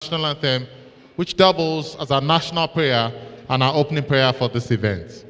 national anthem, which doubles as our national prayer and our opening prayer for this event.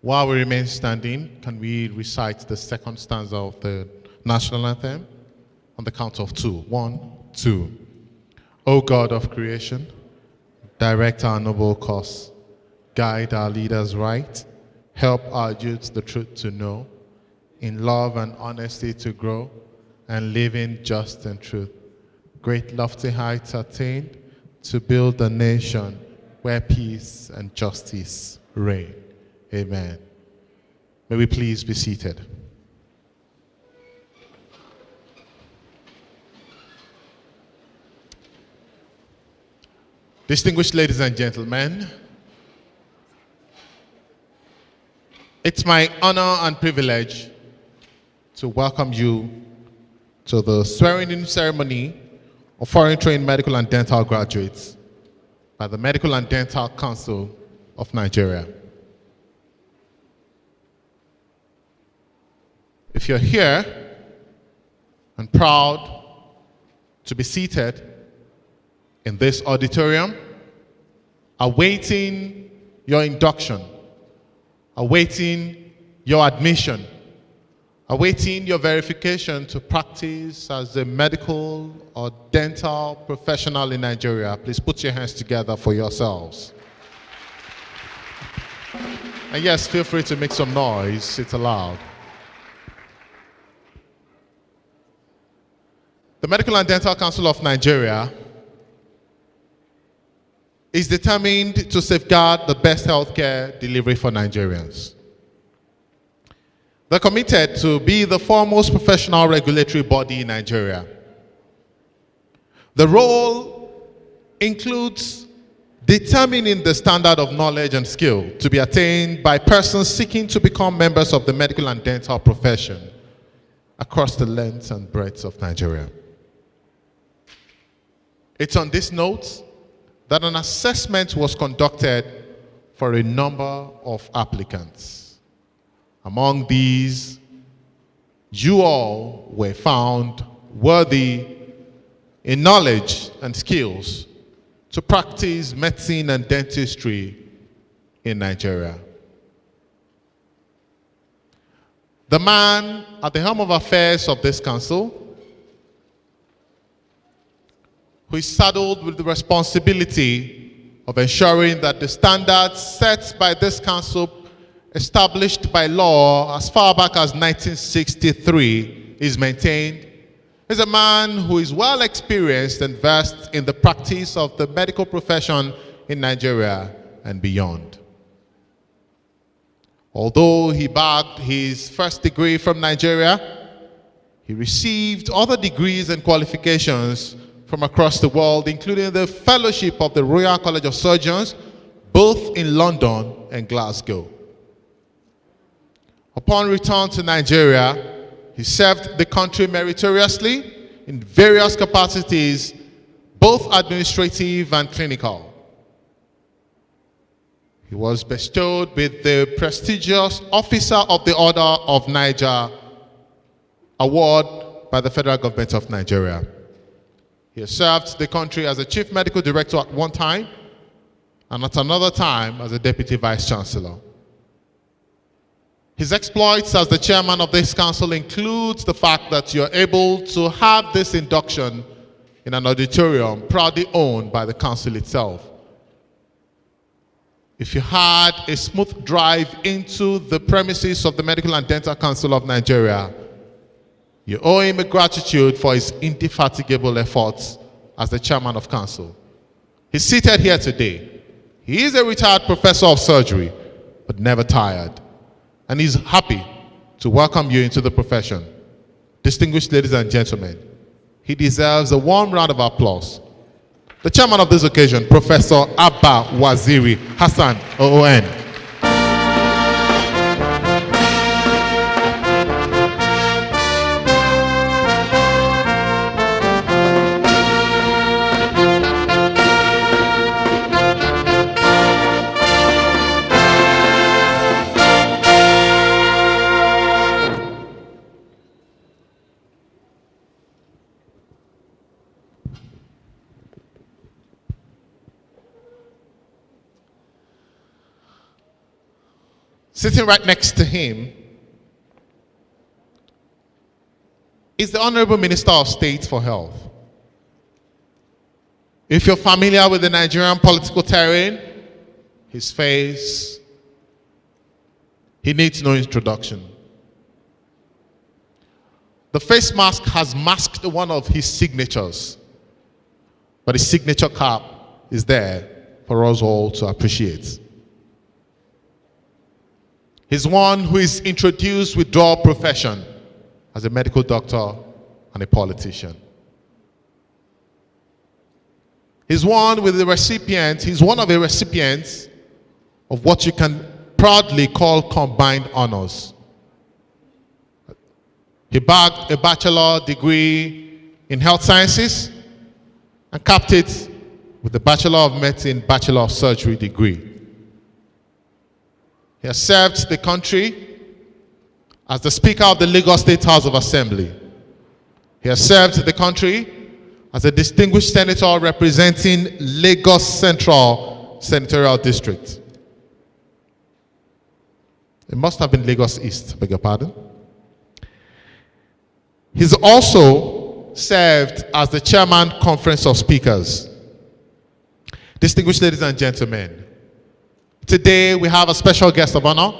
While we remain standing, can we recite the second stanza of the national anthem on the count of 2? 1, 2. O God of creation, direct our noble course, guide our leaders right, help our youth the truth to know, in love and honesty to grow, and live in just and truth. Great lofty heights attained to build a nation where peace and justice reign. Amen. May we please be seated. Distinguished ladies and gentlemen, it's my honor and privilege to welcome you to the swearing-in ceremony of foreign-trained medical and dental graduates by the Medical and Dental Council of Nigeria. If you're here and proud to be seated in this auditorium, awaiting your induction, awaiting your admission, awaiting your verification to practice as a medical or dental professional in Nigeria, please put your hands together for yourselves. And yes, feel free to make some noise, it's allowed. The Medical and Dental Council of Nigeria is determined to safeguard the best healthcare delivery for Nigerians. They're committed to be the foremost professional regulatory body in Nigeria. The role includes determining the standard of knowledge and skill to be attained by persons seeking to become members of the medical and dental profession across the length and breadth of Nigeria. It's on this note that an assessment was conducted for a number of applicants. Among these, you all were found worthy in knowledge and skills to practice medicine and dentistry in Nigeria. The man at the helm of affairs of this council, who is saddled with the responsibility of ensuring that the standards set by this council, established by law as far back as 1963, is maintained, is a man who is well experienced and versed in the practice of the medical profession in Nigeria and beyond. Although he bagged his first degree from Nigeria, he received other degrees and qualifications from across the world, including the Fellowship of the Royal College of Surgeons, both in London and Glasgow. Upon return to Nigeria, he served the country meritoriously in various capacities, both administrative and clinical. He was bestowed with the prestigious Officer of the Order of Niger award by the federal government of Nigeria. He has served the country as a chief medical director at one time and at another time as a Deputy Vice Chancellor. His exploits as the chairman of this council includes the fact that you're able to have this induction in an auditorium proudly owned by the council itself. If you had a smooth drive into the premises of the Medical and Dental Council of Nigeria, you owe him a gratitude for his indefatigable efforts as the chairman of council. He's seated here today. He is a retired professor of surgery, but never tired. And he's happy to welcome you into the profession. Distinguished ladies and gentlemen, he deserves a warm round of applause. The chairman of this occasion, Professor Abba Waziri Hassan, OON. Sitting right next to him is the Honourable Minister of State for Health. If you're familiar with the Nigerian political terrain, his face, he needs no introduction. The face mask has masked one of his signatures, but his signature cap is there for us all to appreciate. He's one who is introduced with dual profession as a medical doctor and a politician. He's one with the recipient, he's one of the recipients of what you can proudly call combined honors. He bagged a bachelor degree in health sciences and capped it with the Bachelor of Medicine, Bachelor of Surgery degree. He has served the country as the Speaker of the Lagos State House of Assembly. He has served the country as a distinguished senator representing Lagos Central Senatorial District. It must have been Lagos East, beg your pardon. He's also served as the Chairman Conference of Speakers. Distinguished ladies and gentlemen, today we have a special guest of honor,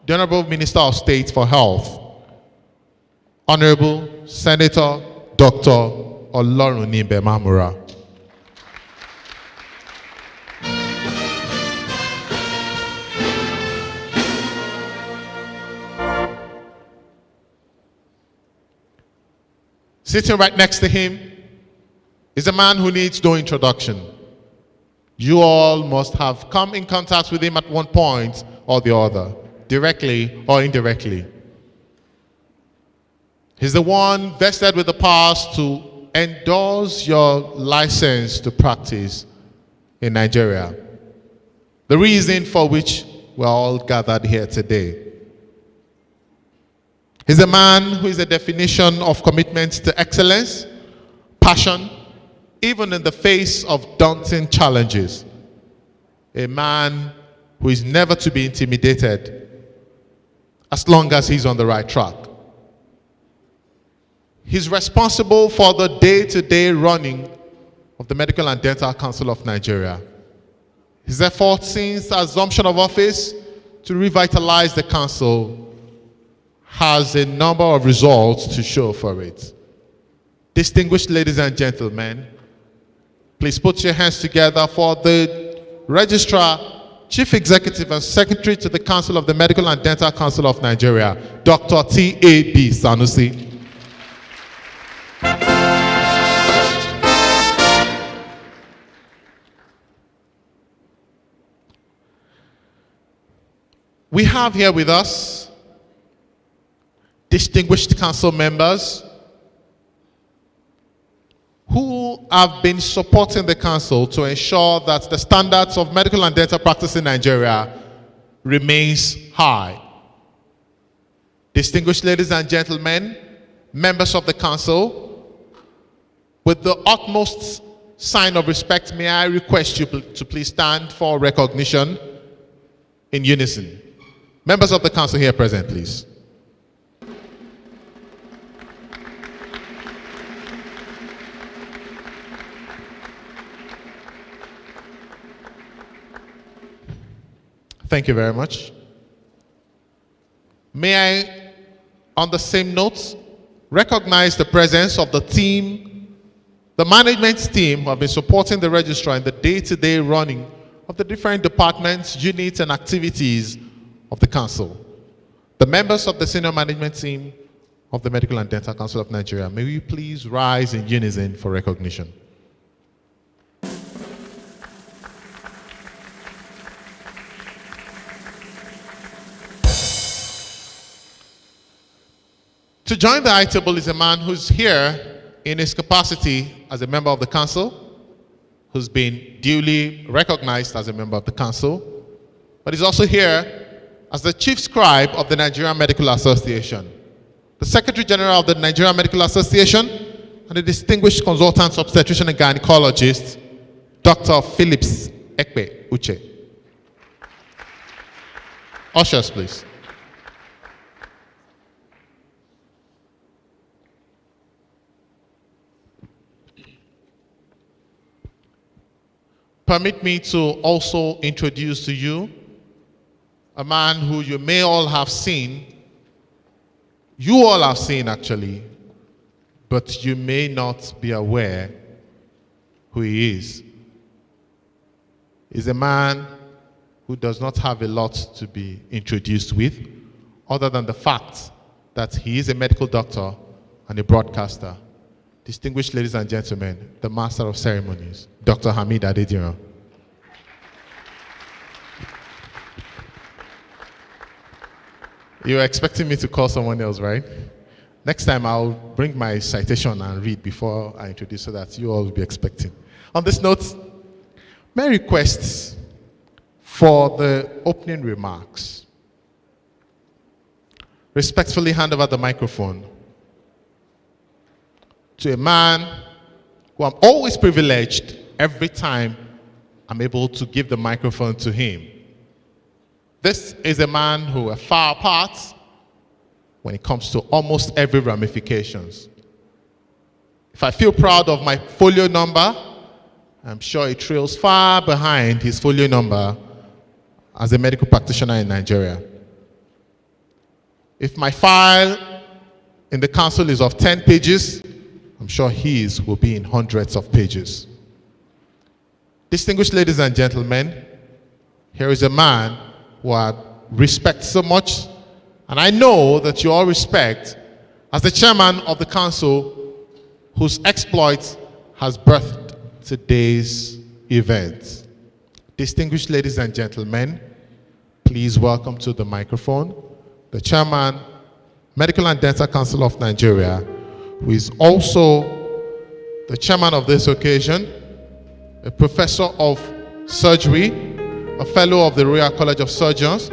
the Honourable Minister of State for Health, Honourable Senator Dr. Olorunimbe Mamura. Sitting right next to him is a man who needs no introduction. You all must have come in contact with him at one point or the other, directly or indirectly. He's the one vested with the powers to endorse your license to practice in Nigeria. The reason for which we're all gathered here today. He's a man who is a definition of commitment to excellence, passion, even in the face of daunting challenges. A man who is never to be intimidated as long as he's on the right track. He's responsible for the day-to-day running of the Medical and Dental Council of Nigeria. His efforts since assumption of office to revitalize the council has a number of results to show for it. Distinguished ladies and gentlemen, please put your hands together for the Registrar, Chief Executive and Secretary to the Council of the Medical and Dental Council of Nigeria, Dr. T.A.B. Sanusi. We have here with us distinguished council members who have been supporting the council to ensure that the standards of medical and dental practice in Nigeria remains high. Distinguished ladies and gentlemen, members of the council, with the utmost sign of respect, may I request you to please stand for recognition in unison. Members of the council here present, please. Thank you very much. May I, on the same note, recognize the presence of the team, the management team who have been supporting the registrar in the day-to-day running of the different departments, units, and activities of the council. The members of the senior management team of the Medical and Dental Council of Nigeria, may we please rise in unison for recognition. To join the high table is a man who's here in his capacity as a member of the council, who's been duly recognized as a member of the council, but he's also here as the chief scribe of the Nigerian Medical Association, the Secretary General of the Nigerian Medical Association, and the distinguished consultant obstetrician and gynecologist, Dr. Phillips Ekpe Uche. Ushers, please. Permit me to also introduce to you a man who you may all have seen. You all have seen, actually, but you may not be aware who he is. He's a man who does not have a lot to be introduced with, other than the fact that he is a medical doctor and a broadcaster. Distinguished ladies and gentlemen, the Master of Ceremonies, Dr. Hamid Adediran. You're expecting me to call someone else, right? Next time I'll bring my citation and read before I introduce so that you all will be expecting. On this note, my requests for the opening remarks. Respectfully hand over the microphone to a man who I'm always privileged every time I'm able to give the microphone to him. This is a man who are far apart when it comes to almost every ramifications. If I feel proud of my folio number, I'm sure it trails far behind his folio number as a medical practitioner in Nigeria. If my file in the council is of 10 pages, I'm sure his will be in hundreds of pages. Distinguished ladies and gentlemen, here is a man who I respect so much, and I know that you all respect, as the chairman of the council whose exploit has birthed today's event. Distinguished ladies and gentlemen, please welcome to the microphone the chairman, Medical and Dental Council of Nigeria, who is also the chairman of this occasion, a professor of surgery, a fellow of the Royal College of Surgeons,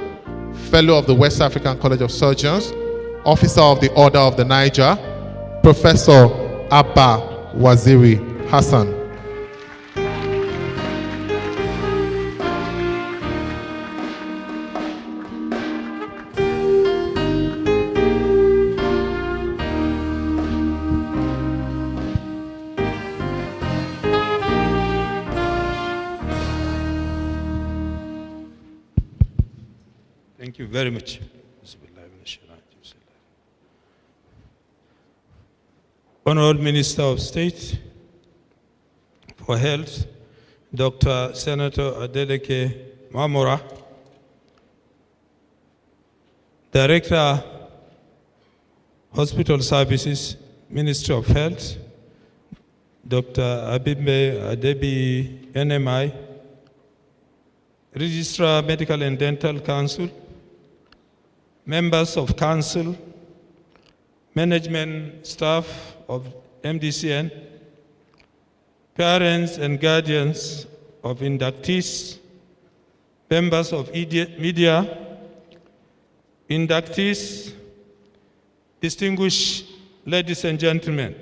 fellow of the West African College of Surgeons, officer of the Order of the Niger, Professor Abba Waziri Hassan. Thank you very much. Honourable Minister of State for Health, Dr. Senator Adeleke Mamora, Director, Hospital Services, Ministry of Health, Dr. Abimbe Adebi NMI, Registrar, Medical and Dental Council, members of council, management staff of MDCN, parents and guardians of inductees, members of media, inductees, distinguished ladies and gentlemen,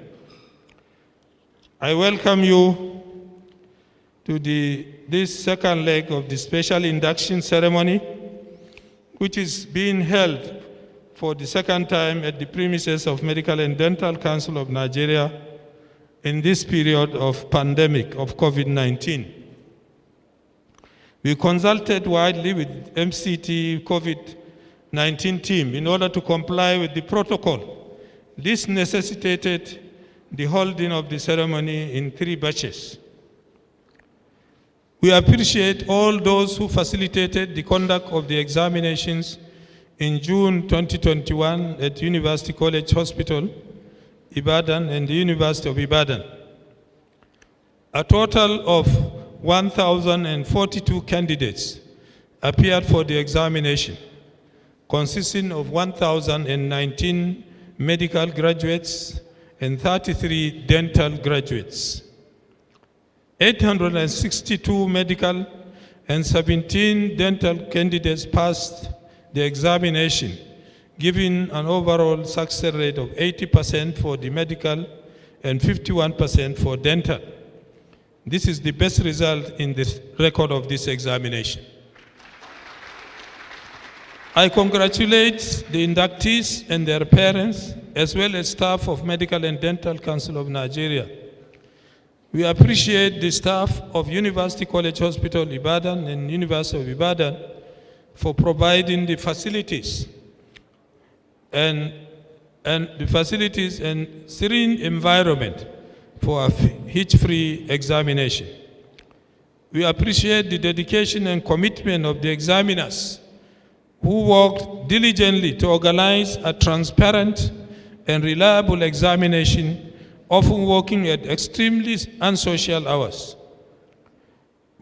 I welcome you to this second leg of the special induction ceremony, which is being held for the second time at the premises of Medical and Dental Council of Nigeria in this period of pandemic of COVID-19. We consulted widely with MCT COVID-19 team in order to comply with the protocol. This necessitated the holding of the ceremony in 3 batches. We appreciate all those who facilitated the conduct of the examinations in June 2021 at University College Hospital, Ibadan, and the University of Ibadan. A total of 1,042 candidates appeared for the examination, consisting of 1,019 medical graduates and 33 dental graduates. 862 medical and 17 dental candidates passed the examination, giving an overall success rate of 80% for the medical and 51% for dental. This is the best result in the record of this examination. I congratulate the inductees and their parents, as well as staff of Medical and Dental Council of Nigeria. We appreciate the staff of University College Hospital, Ibadan, and University of Ibadan for providing the facilities and serene environment for a hitch-free examination. We appreciate the dedication and commitment of the examiners who worked diligently to organize a transparent and reliable examination, often working at extremely unsocial hours.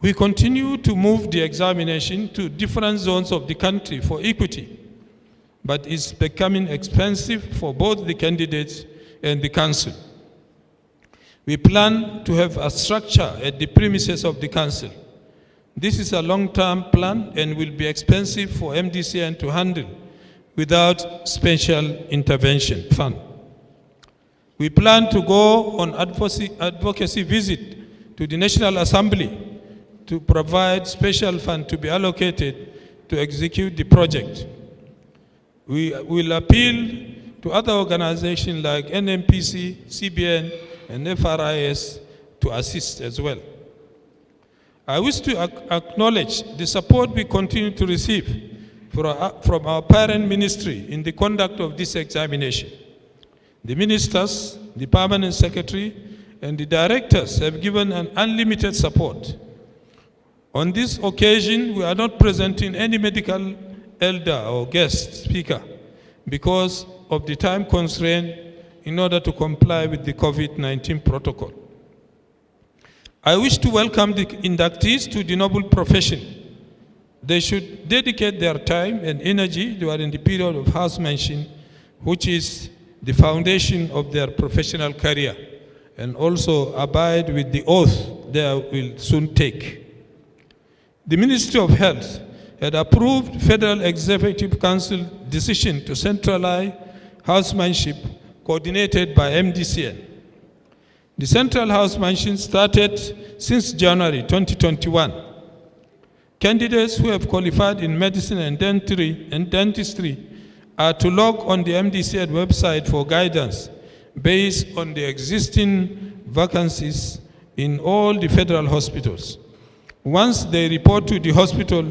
We continue to move the examination to different zones of the country for equity, but it's becoming expensive for both the candidates and the council. We plan to have a structure at the premises of the council. This is a long-term plan and will be expensive for Mdcn to handle without special intervention fund. We plan to go on advocacy visit to the National Assembly to provide special fund to be allocated to execute the project. We will appeal to other organizations like NMPC, CBN, and FRIS to assist as well. I wish to acknowledge the support we continue to receive from our parent ministry in the conduct of this examination. The ministers, the permanent secretary, and the directors have given an unlimited support. On this occasion, we are not presenting any medical elder or guest speaker because of the time constraint in order to comply with the COVID-19 protocol. I wish to welcome the inductees to the noble profession. They should dedicate their time and energy during the period of housemanship, which is the foundation of their professional career, and also abide with the oath they will soon take. The Ministry of Health had approved Federal Executive Council decision to centralize housemanship coordinated by Mdcn. The central housemanship started since January 2021. Candidates who have qualified in medicine and dentistry are to log on the Mdcn website for guidance based on the existing vacancies in all the federal hospitals. Once they report to the hospital,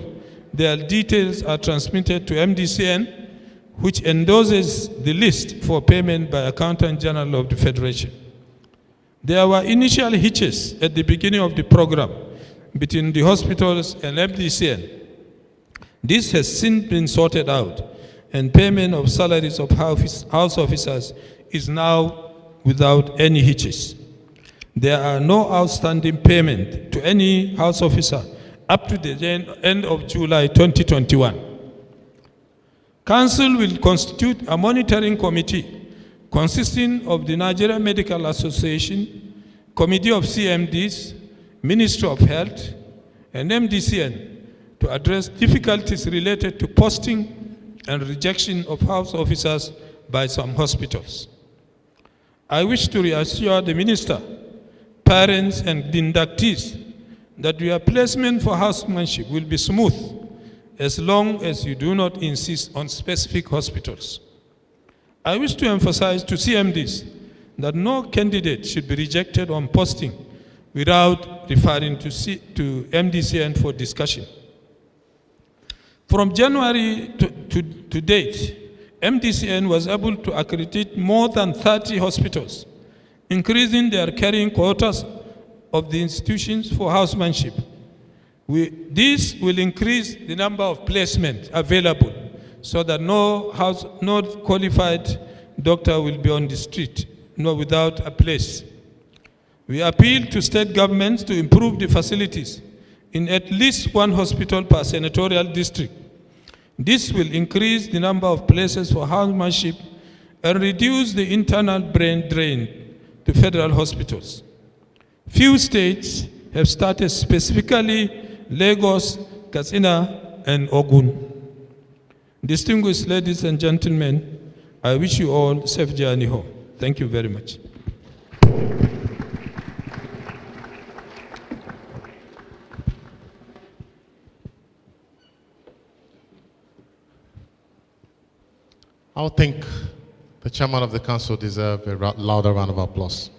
their details are transmitted to Mdcn, which endorses the list for payment by Accountant General of the Federation. There were initial hitches at the beginning of the program between the hospitals and Mdcn. This has since been sorted out, and payment of salaries of house officers is now without any hitches. There are no outstanding payment to any house officer up to the end of July 2021. Council will constitute a monitoring committee consisting of the Nigerian Medical Association, Committee of CMDs, Ministry of Health, and Mdcn to address difficulties related to posting and rejection of house officers by some hospitals. I wish to reassure the Minister, parents, and inductees that your placement for housemanship will be smooth as long as you do not insist on specific hospitals. I wish to emphasize to CMDs that no candidate should be rejected on posting without referring to MDCN for discussion. From January to date, MDCN was able to accredit more than 30 hospitals, increasing their carrying quotas of the institutions for housemanship. This will increase the number of placements available so that no qualified doctor will be on the street, nor without a place. We appeal to state governments to improve the facilities in at least one hospital per senatorial district. This will increase the number of places for housemanship and reduce the internal brain drain to federal hospitals. Few states have started, specifically Lagos, Katsina, and Ogun. Distinguished ladies and gentlemen, I wish you all a safe journey home. Thank you very much. I would think the chairman of the council deserves a louder round of applause.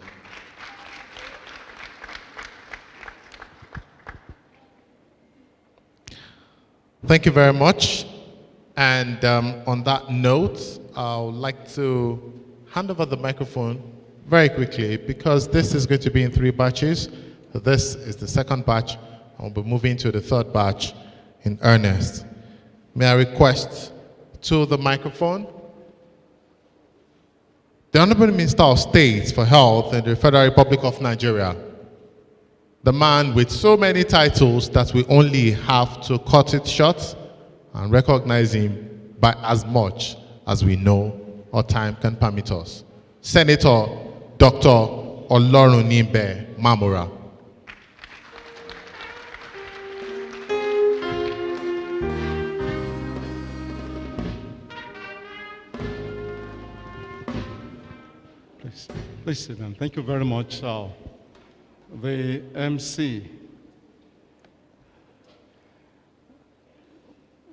Thank you very much. And on that note, I would like to hand over the microphone very quickly because this is going to be in 3 batches. So this is the second batch. I'll be moving to the third batch in earnest. May I request to the microphone the Honourable Minister of State for Health in the Federal Republic of Nigeria, the man with so many titles that we only have to cut it short and recognize him by as much as we know or time can permit us. Senator Dr. Olorunimbe Mamora. Please sit down. Thank you very much, the MC.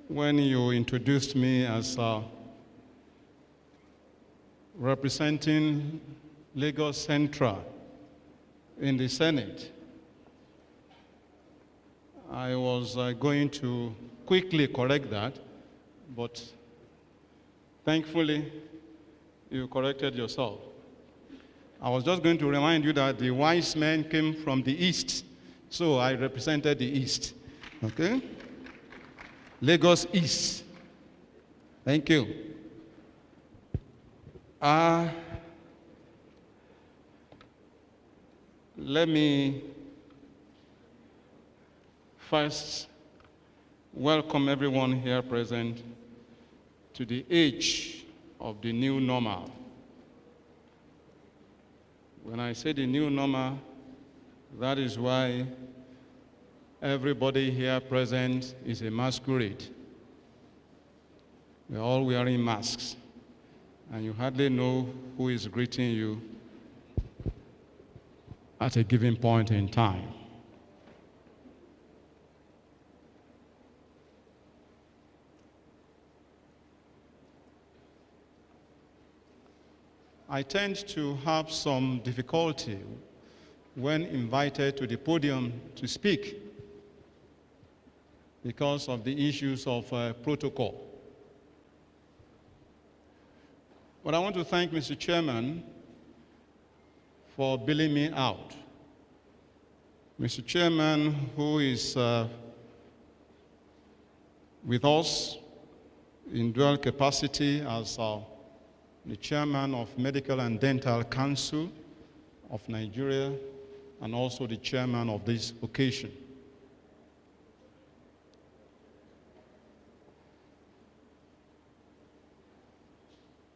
When you introduced me as representing Lagos Central in the Senate, I was going to quickly correct that, but thankfully you corrected yourself. I was just going to remind you that the wise men came from the east, so I represented the east. Okay? Lagos East. Thank you. Let me first welcome everyone here present to the age of the new normal. When I say the new normal, that is why everybody here present is a masquerade. We're all wearing masks, and you hardly know who is greeting you at a given point in time. I tend to have some difficulty when invited to the podium to speak because of the issues of protocol. But I want to thank Mr. Chairman for bailing me out. Mr. Chairman, who is with us in dual capacity as the chairman of Medical and Dental Council of Nigeria, and also the chairman of this occasion.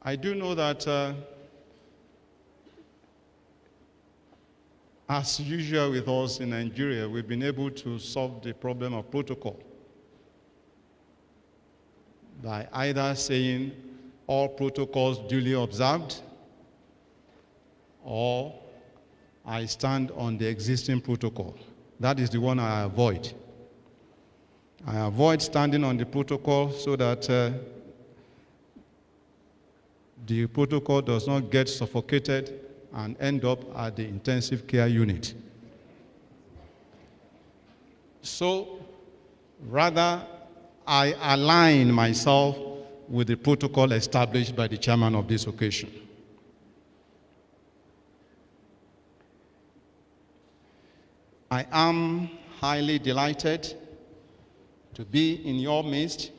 I do know that, as usual with us in Nigeria, we've been able to solve the problem of protocol by either saying all protocols duly observed, or I stand on the existing protocol. That is the one I avoid. I avoid standing on the protocol so that the protocol does not get suffocated and end up at the intensive care unit. So, rather, I align myself with the protocol established by the chairman of this occasion. I am highly delighted to be in your midst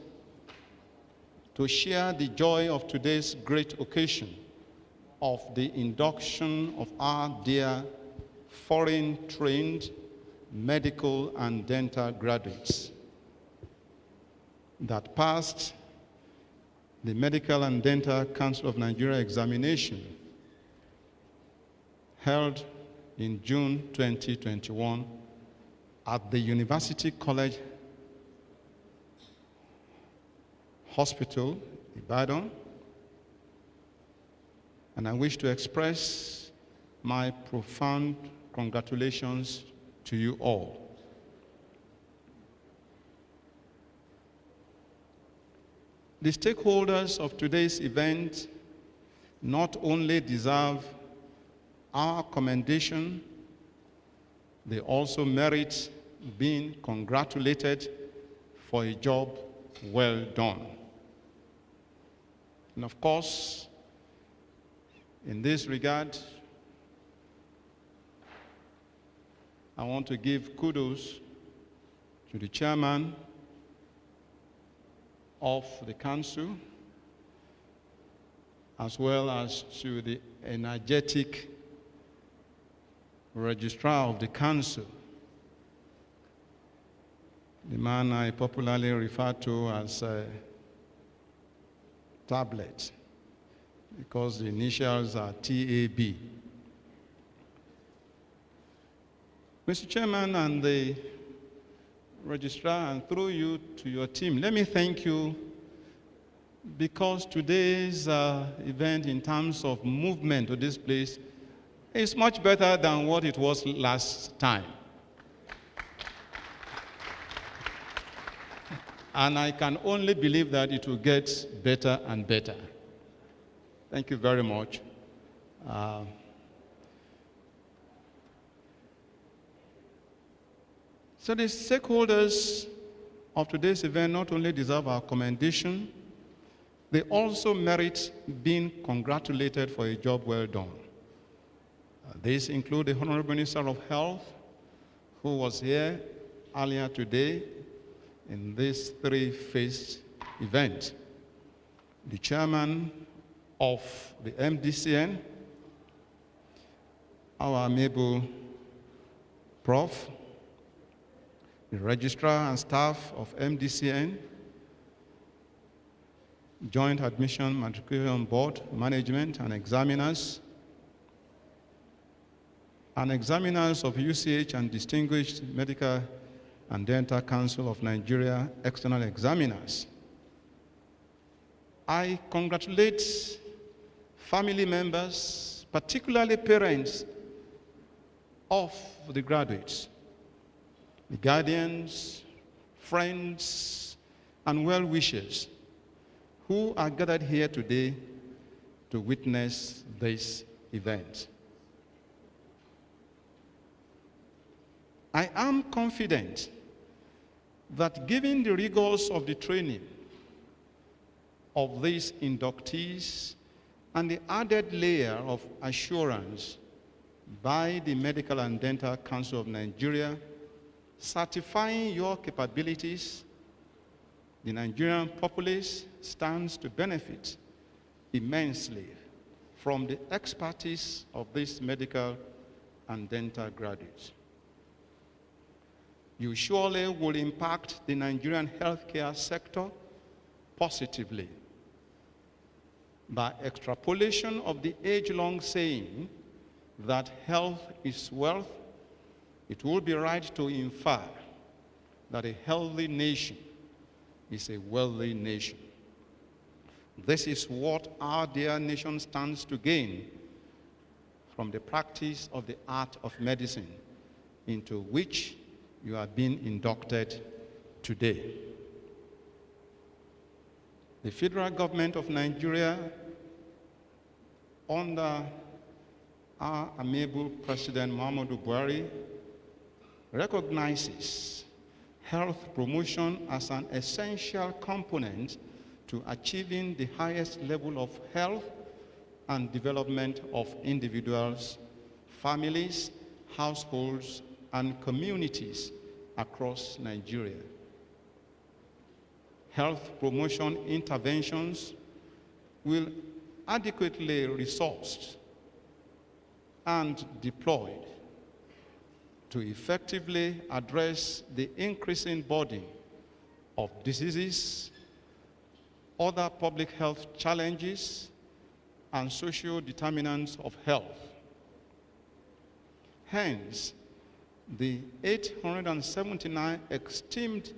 to share the joy of today's great occasion of the induction of our dear foreign-trained medical and dental graduates that passed the Medical and Dental Council of Nigeria examination held in June 2021 at the University College Hospital, Ibadan. And I wish to express my profound congratulations to you all. The stakeholders of today's event not only deserve our commendation, they also merit being congratulated for a job well done. And of course, in this regard, I want to give kudos to the chairman of the council, as well as to the energetic registrar of the council, the man I popularly refer to as Tablet, because the initials are TAB. Mr. Chairman and the registrar, and through you to your team, let me thank you, because today's event in terms of movement to this place is much better than what it was last time. And I can only believe that it will get better and better. Thank you very much. So the stakeholders of today's event not only deserve our commendation, they also merit being congratulated for a job well done. These include the Honourable Minister of Health, who was here earlier today in this three-phase event, the chairman of the Mdcn, our amiable Prof., the registrar and staff of Mdcn, Joint Admission Matriculation Board, management and examiners of UCH and Distinguished Medical and Dental Council of Nigeria external examiners. I congratulate family members, particularly parents of the graduates, the guardians, friends, and well-wishers who are gathered here today to witness this event. I am confident that given the rigors of the training of these inductees and the added layer of assurance by the Medical and Dental Council of Nigeria certifying your capabilities, the Nigerian populace stands to benefit immensely from the expertise of these medical and dental graduates. You surely will impact the Nigerian healthcare sector positively by extrapolation of the age-long saying that health is wealth. It would be right to infer that a healthy nation is a wealthy nation. This is what our dear nation stands to gain from the practice of the art of medicine, into which you are being inducted today. The federal government of Nigeria, under our amiable President Muhammadu Buhari, recognizes health promotion as an essential component to achieving the highest level of health and development of individuals, families, households, and communities across Nigeria. Health promotion interventions will adequately resourced and deployed to effectively address the increasing burden of diseases, other public health challenges, and social determinants of health. Hence, the 879 esteemed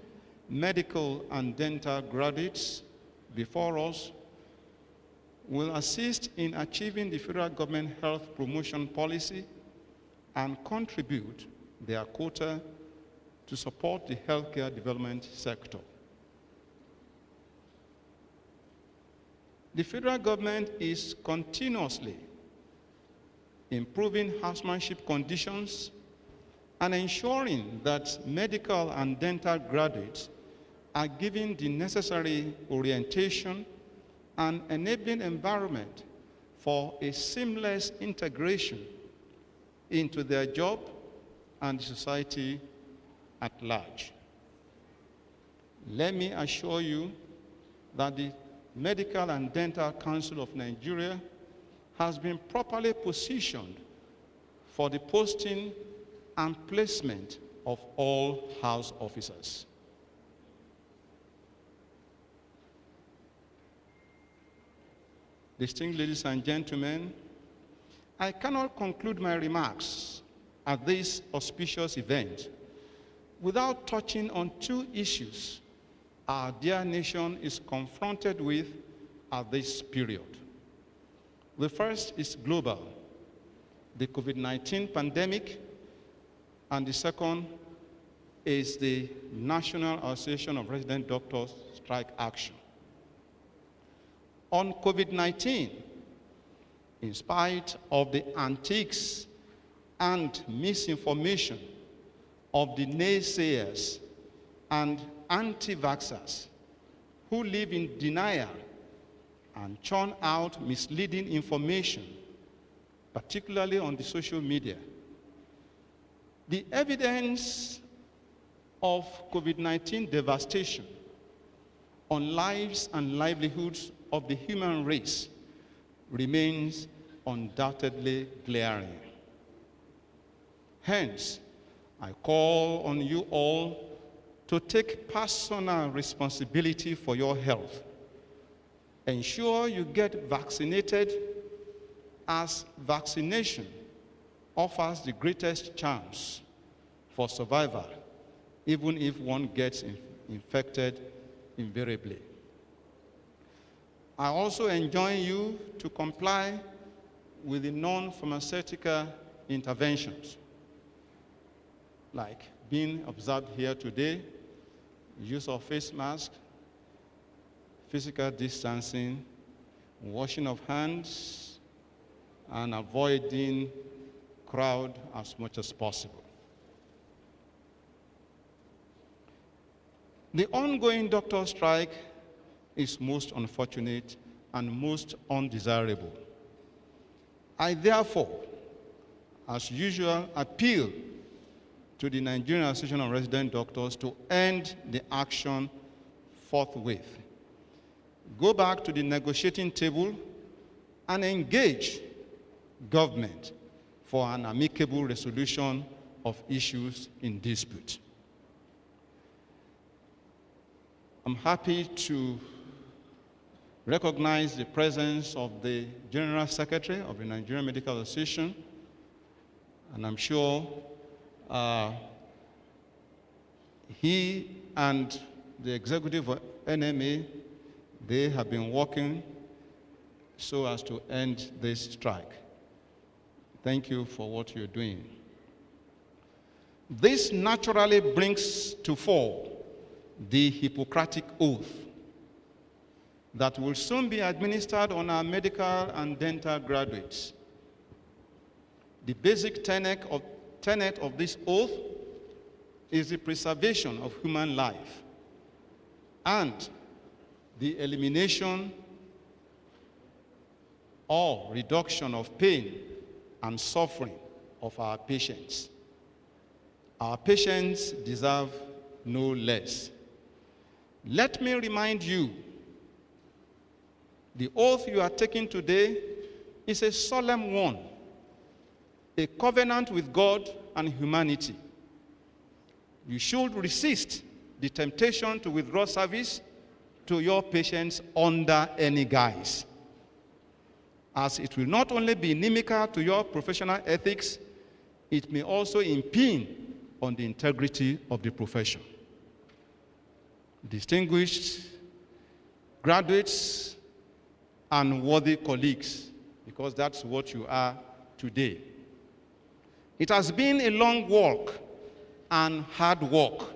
medical and dental graduates before us will assist in achieving the federal government health promotion policy and contribute their quota to support the healthcare development sector. The federal government is continuously improving housemanship conditions and ensuring that medical and dental graduates are given the necessary orientation and enabling environment for a seamless integration into their job and society at large. Let me assure you that the Medical and Dental Council of Nigeria has been properly positioned for the posting and placement of all house officers. Distinguished ladies and gentlemen, I cannot conclude my remarks at this auspicious event without touching on two issues our dear nation is confronted with at this period. The first is global, the COVID-19 pandemic, and the second is the National Association of Resident Doctors strike action. On COVID-19, in spite of the antics and misinformation of the naysayers and anti-vaxxers who live in denial and churn out misleading information, particularly on the social media, the evidence of COVID-19 devastation on lives and livelihoods of the human race remains undoubtedly glaring. Hence, I call on you all to take personal responsibility for your health. Ensure you get vaccinated, as vaccination offers the greatest chance for survival, even if one gets infected invariably. I also enjoin you to comply with the non-pharmaceutical interventions, like being observed here today, use of face masks, physical distancing, washing of hands, and avoiding crowd as much as possible. The ongoing doctor strike is most unfortunate and most undesirable. I therefore, as usual, appeal to the Nigerian Association of Resident Doctors to end the action forthwith. Go back to the negotiating table and engage government for an amicable resolution of issues in dispute. I'm happy to recognize the presence of the General Secretary of the Nigerian Medical Association, and I'm sure he and the executive of NMA, they have been working so as to end this strike. Thank you for what you're doing. This naturally brings to fore the Hippocratic Oath that will soon be administered on our medical and dental graduates. The basic tenet of this oath is the preservation of human life and the elimination or reduction of pain and suffering of our patients. Our patients deserve no less. Let me remind you, the oath you are taking today is a solemn one, a covenant with God and humanity. You should resist the temptation to withdraw service to your patients under any guise, as it will not only be inimical to your professional ethics, it may also impede on the integrity of the profession. Distinguished graduates and worthy colleagues, because that's what you are today. It has been a long walk and hard work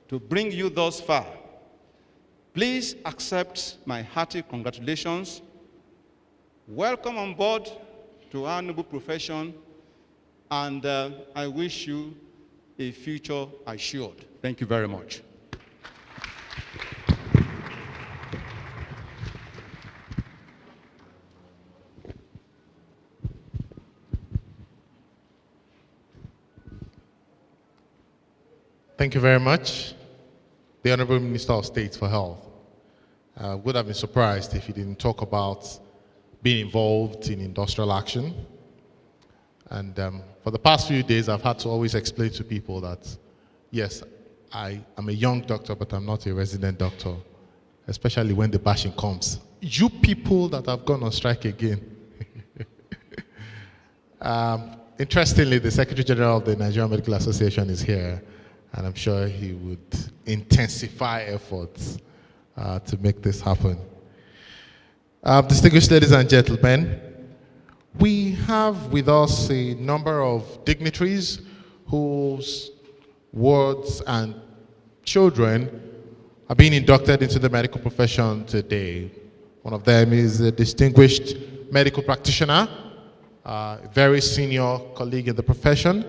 to bring you thus far. Please accept my hearty congratulations. Welcome on board to our noble profession, and I wish you a future assured. Thank you very much. Thank you very much, the Honourable Minister of State for Health. I would have been surprised if he didn't talk about being involved in industrial action. And for the past few days, I've had to always explain to people that, yes, I am a young doctor, but I'm not a resident doctor, especially when the bashing comes. You people that have gone on strike again. Interestingly, the Secretary General of the Nigerian Medical Association is here, and I'm sure he would intensify efforts to make this happen. Distinguished ladies and gentlemen, we have with us a number of dignitaries whose wards and children are being inducted into the medical profession today. One of them is a distinguished medical practitioner, a very senior colleague in the profession,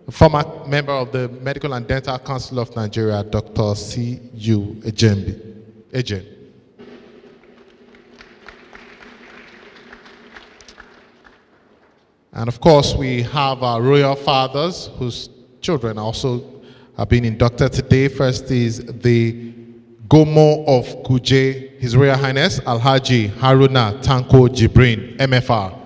a former member of the Medical and Dental Council of Nigeria, Dr. C.U. Ejen. And of course, we have our royal fathers whose children also are being inducted today. First is the Gomo of Kuje, His Royal Highness Alhaji Haruna Tanko Jibrin, MFR.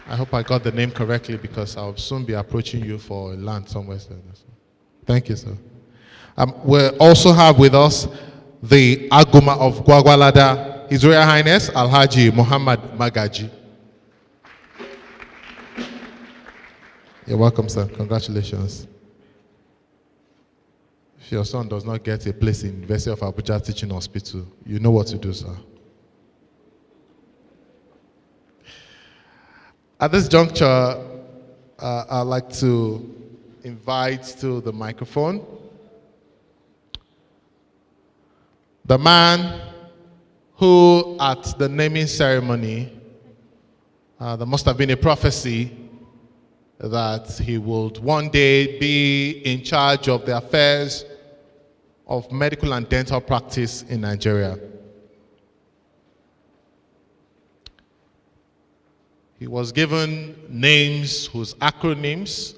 I hope I got the name correctly because I'll soon be approaching you for land somewhere. Thank you, sir. We also have with us the Aguma of Gwagwalada, His Royal Highness Alhaji Muhammad Magaji. You're welcome, sir. Congratulations. If your son does not get a place in University of Abuja Teaching Hospital, you know what to do, sir. At this juncture, I'd like to invite to the microphone the man who, at the naming ceremony, there must have been a prophecy that he would one day be in charge of the affairs of medical and dental practice in Nigeria. He was given names whose acronyms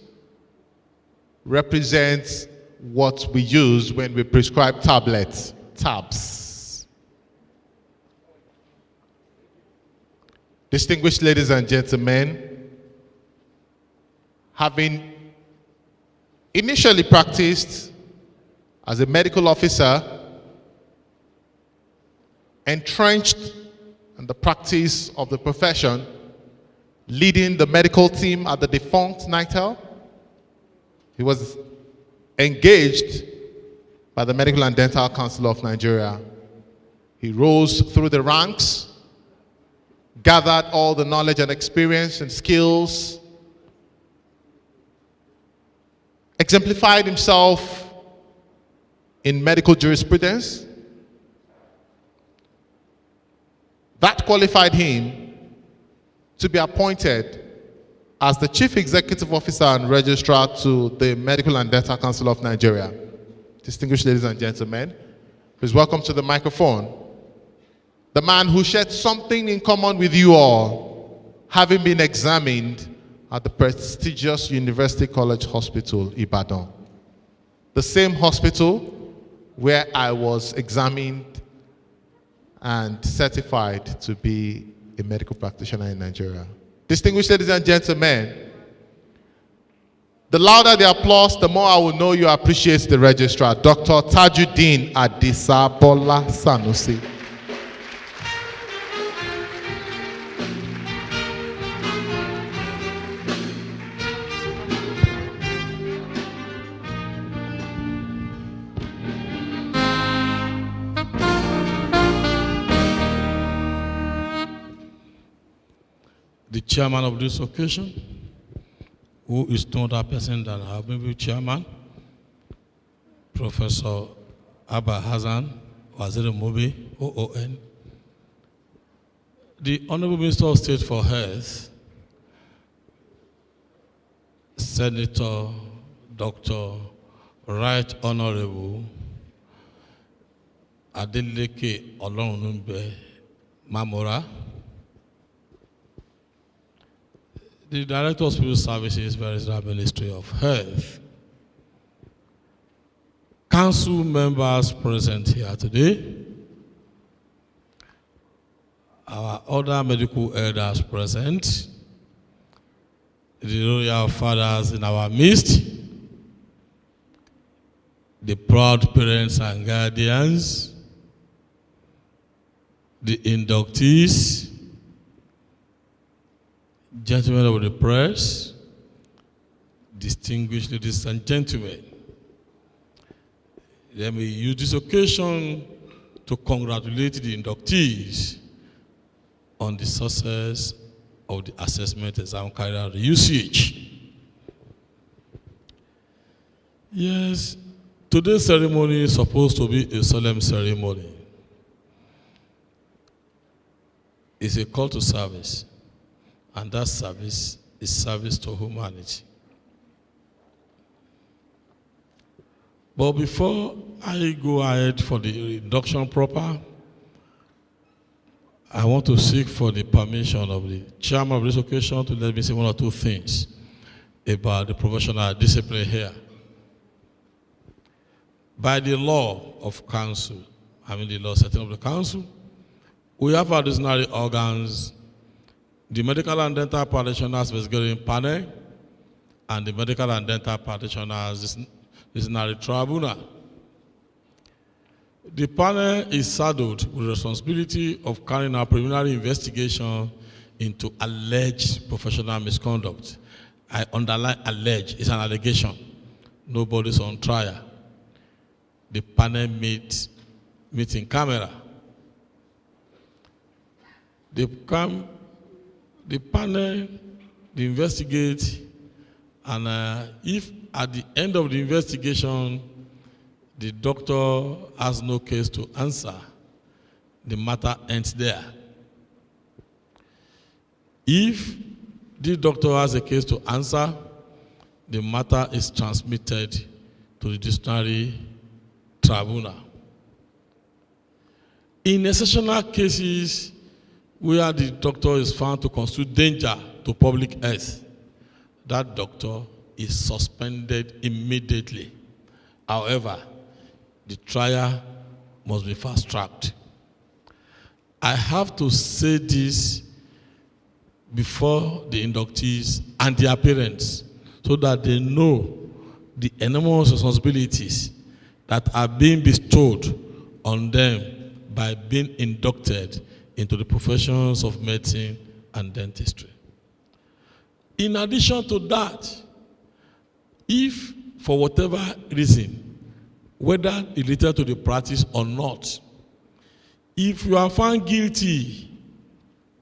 represent what we use when we prescribe tablets, tabs. Distinguished ladies and gentlemen, having initially practiced as a medical officer, entrenched in the practice of the profession, leading the medical team at the defunct NITEL, he was engaged by the Medical and Dental Council of Nigeria. He rose through the ranks, gathered all the knowledge and experience and skills, exemplified himself in medical jurisprudence. That qualified him to be appointed as the Chief Executive Officer and Registrar to the Medical and Dental Council of Nigeria. Distinguished ladies and gentlemen, please welcome to the microphone the man who shared something in common with you all, having been examined at the prestigious University College Hospital, Ibadan. The same hospital where I was examined and certified to be a medical practitioner in Nigeria. Distinguished ladies and gentlemen, the louder the applause, the more I will know you appreciate the registrar, Dr. Tajuddin Adisa Bola Sanusi. The chairman of this occasion, who is no other person than our Honourable Chairman, Professor Abba Hassan Waziri Mobi, OON, the Honourable Minister of State for Health, Senator Dr. Right Honourable Adeleke Olorununbe Mamora, the Director of Civil Services, Verizon Ministry of Health, council members present here today, our other medical elders present, the royal fathers in our midst, the proud parents and guardians, the inductees, gentlemen of the press, distinguished ladies and gentlemen, let me use this occasion to congratulate the inductees on the success of the assessment exam carried out at the UCH. Yes, today's ceremony is supposed to be a solemn ceremony. It's a call to service. And that service is service to humanity. But before I go ahead for the induction proper, I want to seek for the permission of the chairman of this occasion to let me say one or two things about the professional discipline here. By the law of council, the law setting of the council, we have our ordinary organs, the medical and dental practitioners investigating panel, and the medical and dental practitioners disciplinary tribunal. The panel is saddled with the responsibility of carrying out preliminary investigation into alleged professional misconduct. I underline alleged, it's an allegation. Nobody's on trial. The panel meets in camera. The panel, they investigate, and if at the end of the investigation, the doctor has no case to answer, the matter ends there. If the doctor has a case to answer, the matter is transmitted to the disciplinary tribunal. In exceptional cases where the doctor is found to constitute danger to public health, that doctor is suspended immediately. However, the trial must be fast-tracked. I have to say this before the inductees and their parents so that they know the enormous responsibilities that are being bestowed on them by being inducted into the professions of medicine and dentistry. In addition to that, if for whatever reason, whether related to the practice or not, if you are found guilty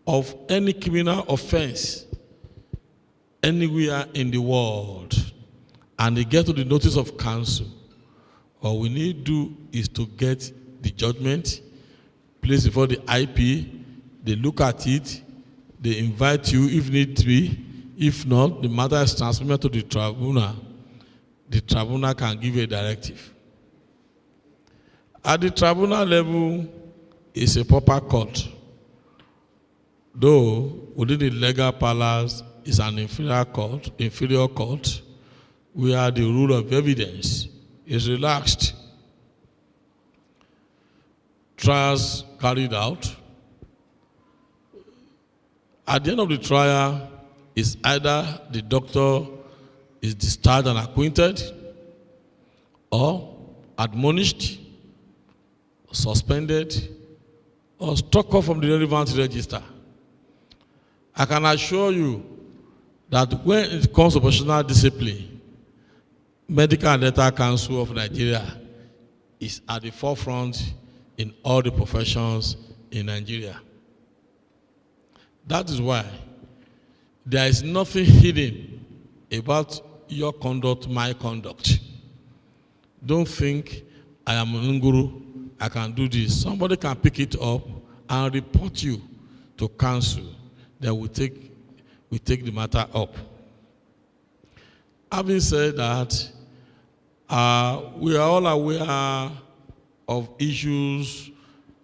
of any criminal offense anywhere in the world, and they get to the notice of council, what we need to do is to get the judgment placed before the IP. They look at it, they invite you if need to be. If not, the matter is transmitted to the tribunal. The tribunal can give a directive. At the tribunal level, it's a proper court. Though within the legal palace is an inferior court, where the rule of evidence is relaxed. Trials carried out. At the end of the trial, is either the doctor is discharged and acquitted, or admonished, suspended, or struck off from the relevant register. I can assure you that when it comes to professional discipline, Medical and Dental Council of Nigeria is at the forefront in all the professions in Nigeria. That is why there is nothing hidden about your conduct, my conduct. Don't think I am an Nguru, I can do this. Somebody can pick it up and report you to council. Then we take the matter up. Having said that, we are all aware of issues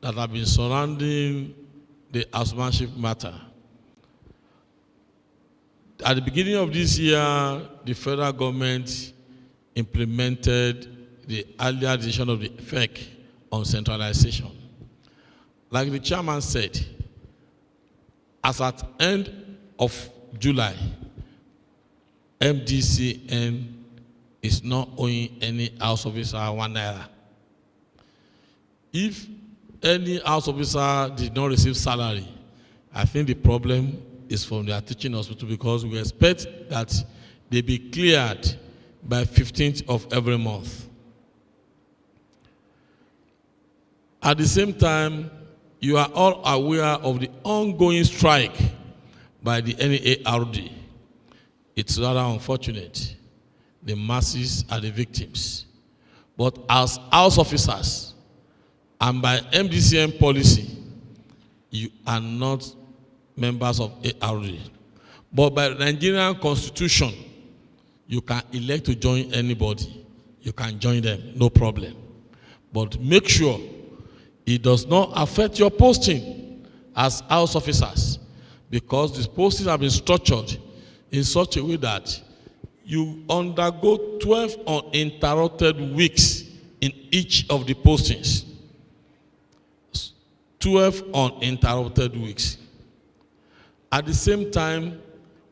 that have been surrounding the housemanship matter. At the beginning of this year, the federal government implemented the earlier decision of the FEC on centralization. Like the chairman said, as at end of July, Mdcn is not owing any house officer 1 naira. If any house officer did not receive salary, I think the problem is from their teaching hospital, because we expect that they be cleared by 15th of every month. At the same time, you are all aware of the ongoing strike by the NARD. It's rather unfortunate. The masses are the victims. But as house officers, and by Mdcn policy, you are not members of ARD. But by the Nigerian Constitution, you can elect to join anybody. You can join them, no problem. But make sure it does not affect your posting as house officers, because these postings have been structured in such a way that you undergo 12 uninterrupted weeks in each of the postings. 12 uninterrupted weeks. At the same time,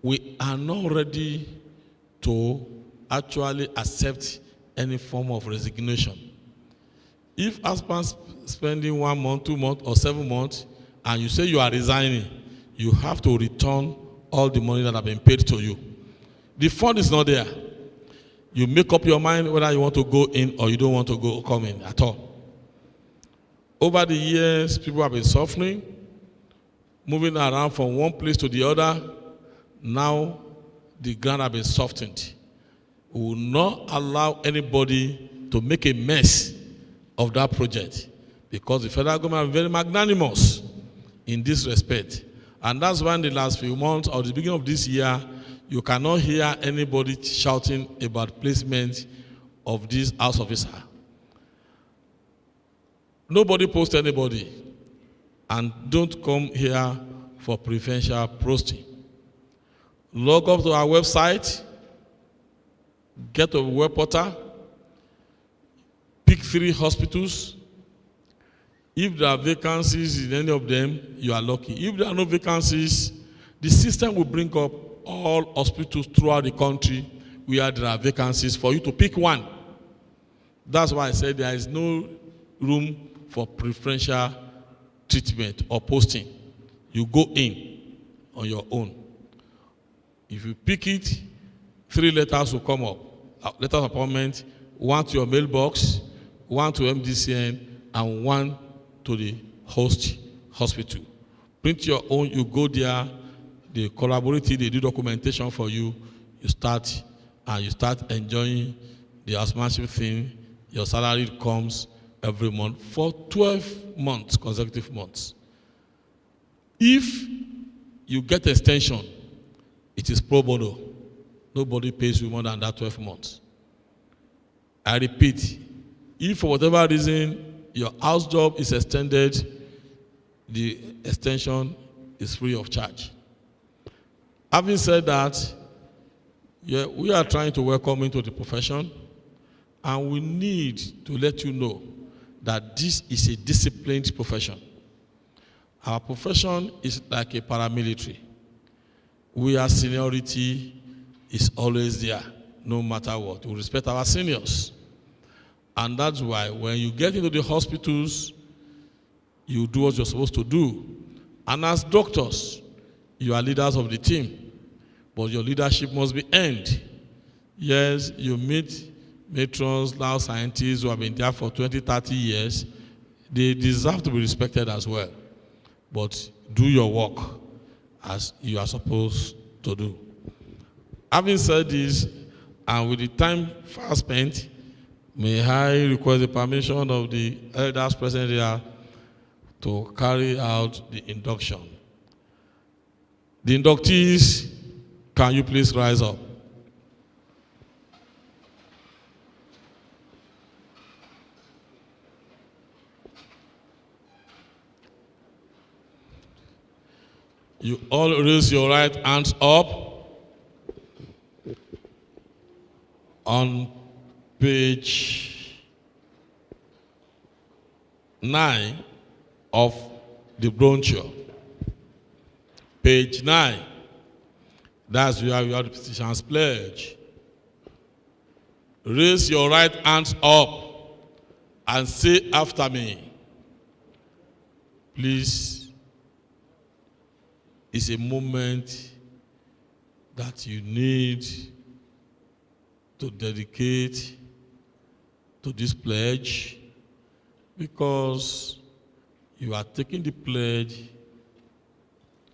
we are not ready to actually accept any form of resignation. If aspirants spending 1 month, 2 months, or 7 months, and you say you are resigning, you have to return all the money that have been paid to you. The fund is not there. You make up your mind whether you want to go in or you don't want to come in at all. Over the years, people have been suffering, moving around from one place to the other. Now, the ground has been softened. We will not allow anybody to make a mess of that project, because the federal government is very magnanimous in this respect. And that's why in the last few months or the beginning of this year, you cannot hear anybody shouting about placement of this house officer. Nobody post anybody, and don't come here for preferential posting. Log up to our website, get a web portal, pick 3 hospitals. If there are vacancies in any of them, you are lucky. If there are no vacancies, the system will bring up all hospitals throughout the country where there are vacancies for you to pick one. That's why I said there is no room for preferential treatment or posting. You go in on your own. If you pick it, 3 letters will come up. Letter of appointment, 1 to your mailbox, 1 to Mdcn, and 1 to the host hospital. Print your own, you go there, they collaborate, they do documentation for you, you start and you start enjoying the housemanship thing, your salary comes every month for 12 months, consecutive months. If you get extension, it is pro bono. Nobody pays you more than that 12 months. I repeat, if for whatever reason your house job is extended, the extension is free of charge. Having said that, we are trying to welcome into the profession, and we need to let you know that this is a disciplined profession. Our profession is like a paramilitary. Our seniority is always there, no matter what. We respect our seniors. And that's why when you get into the hospitals, you do what you're supposed to do. And as doctors, you are leaders of the team, but your leadership must be earned. Yes, you meet matrons, lab scientists who have been there for 20, 30 years. They deserve to be respected as well. But do your work as you are supposed to do. Having said this, and with the time far spent, may I request the permission of the elders present here to carry out the induction. The inductees, can you please rise up? You all raise your right hands up. On page 9 of the brochure. Page 9. That's where you have the petitioner's pledge. Raise your right hands up and say after me. Please, it's a moment that you need to dedicate to this pledge, because you are taking the pledge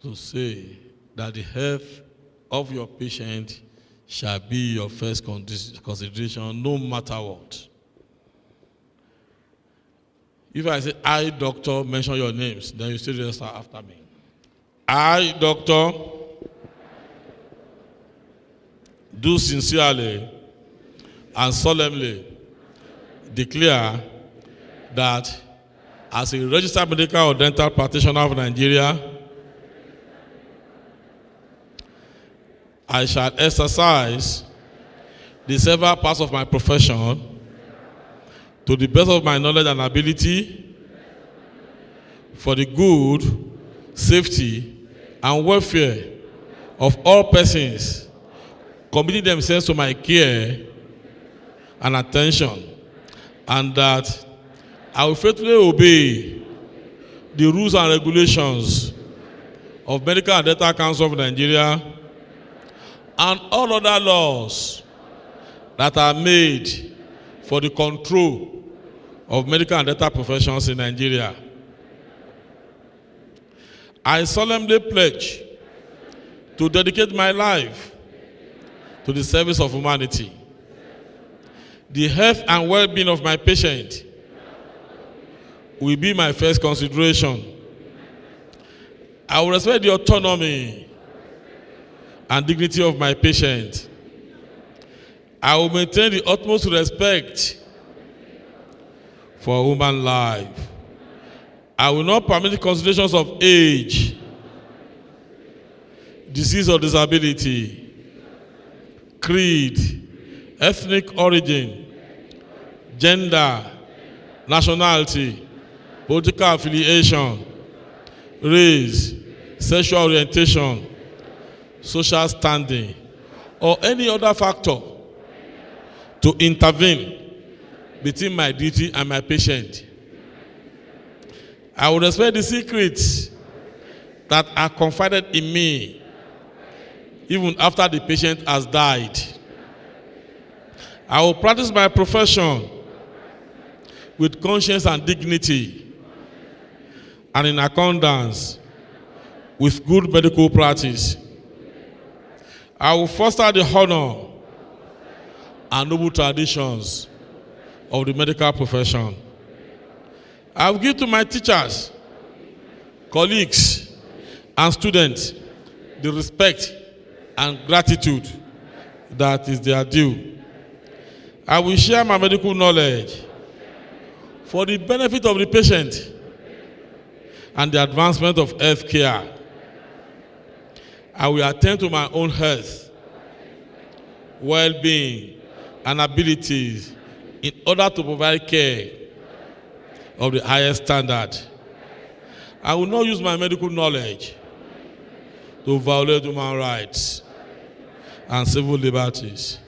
to say that the health of your patient shall be your first consideration, no matter what. If I say, I, doctor, mention your names, then you still register after me. I, doctor, do sincerely and solemnly declare that as a registered medical or dental practitioner of Nigeria, I shall exercise the several parts of my profession to the best of my knowledge and ability for the good, safety, and welfare of all persons committing themselves to my care and attention, and that I will faithfully obey the rules and regulations of Medical and Dental Council of Nigeria and all other laws that are made for the control of medical and dental professions in Nigeria. I solemnly pledge to dedicate my life to the service of humanity. The health and well-being of my patient will be my first consideration. I will respect the autonomy and dignity of my patient. I will maintain the utmost respect for human life. I will not permit considerations of age, disease or disability, creed, ethnic origin, gender, nationality, political affiliation, race, sexual orientation, social standing, or any other factor to intervene between my duty and my patient. I will respect the secrets that are confided in me even after the patient has died. I will practice my profession with conscience and dignity, and in accordance with good medical practice. I will foster the honor and noble traditions of the medical profession. I will give to my teachers, colleagues, and students the respect and gratitude that is their due. I will share my medical knowledge for the benefit of the patient and the advancement of health care. I will attend to my own health, well-being, and abilities in order to provide care of the highest standard. I will not use my medical knowledge to violate human rights and civil liberties,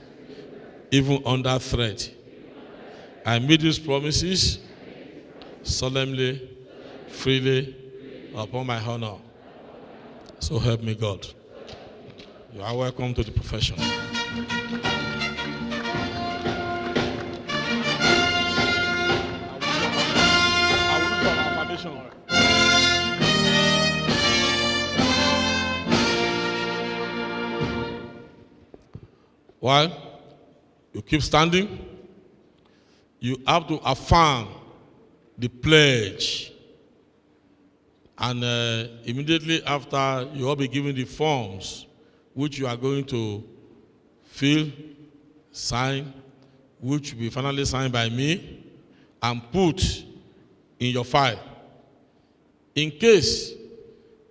even under threat. I made these promises solemnly, freely, upon my honor. So help me God. You are welcome to the profession. While you keep standing, you have to affirm the pledge. And immediately after, you will be given the forms which you are going to fill, sign, which will be finally signed by me and put in your file. In case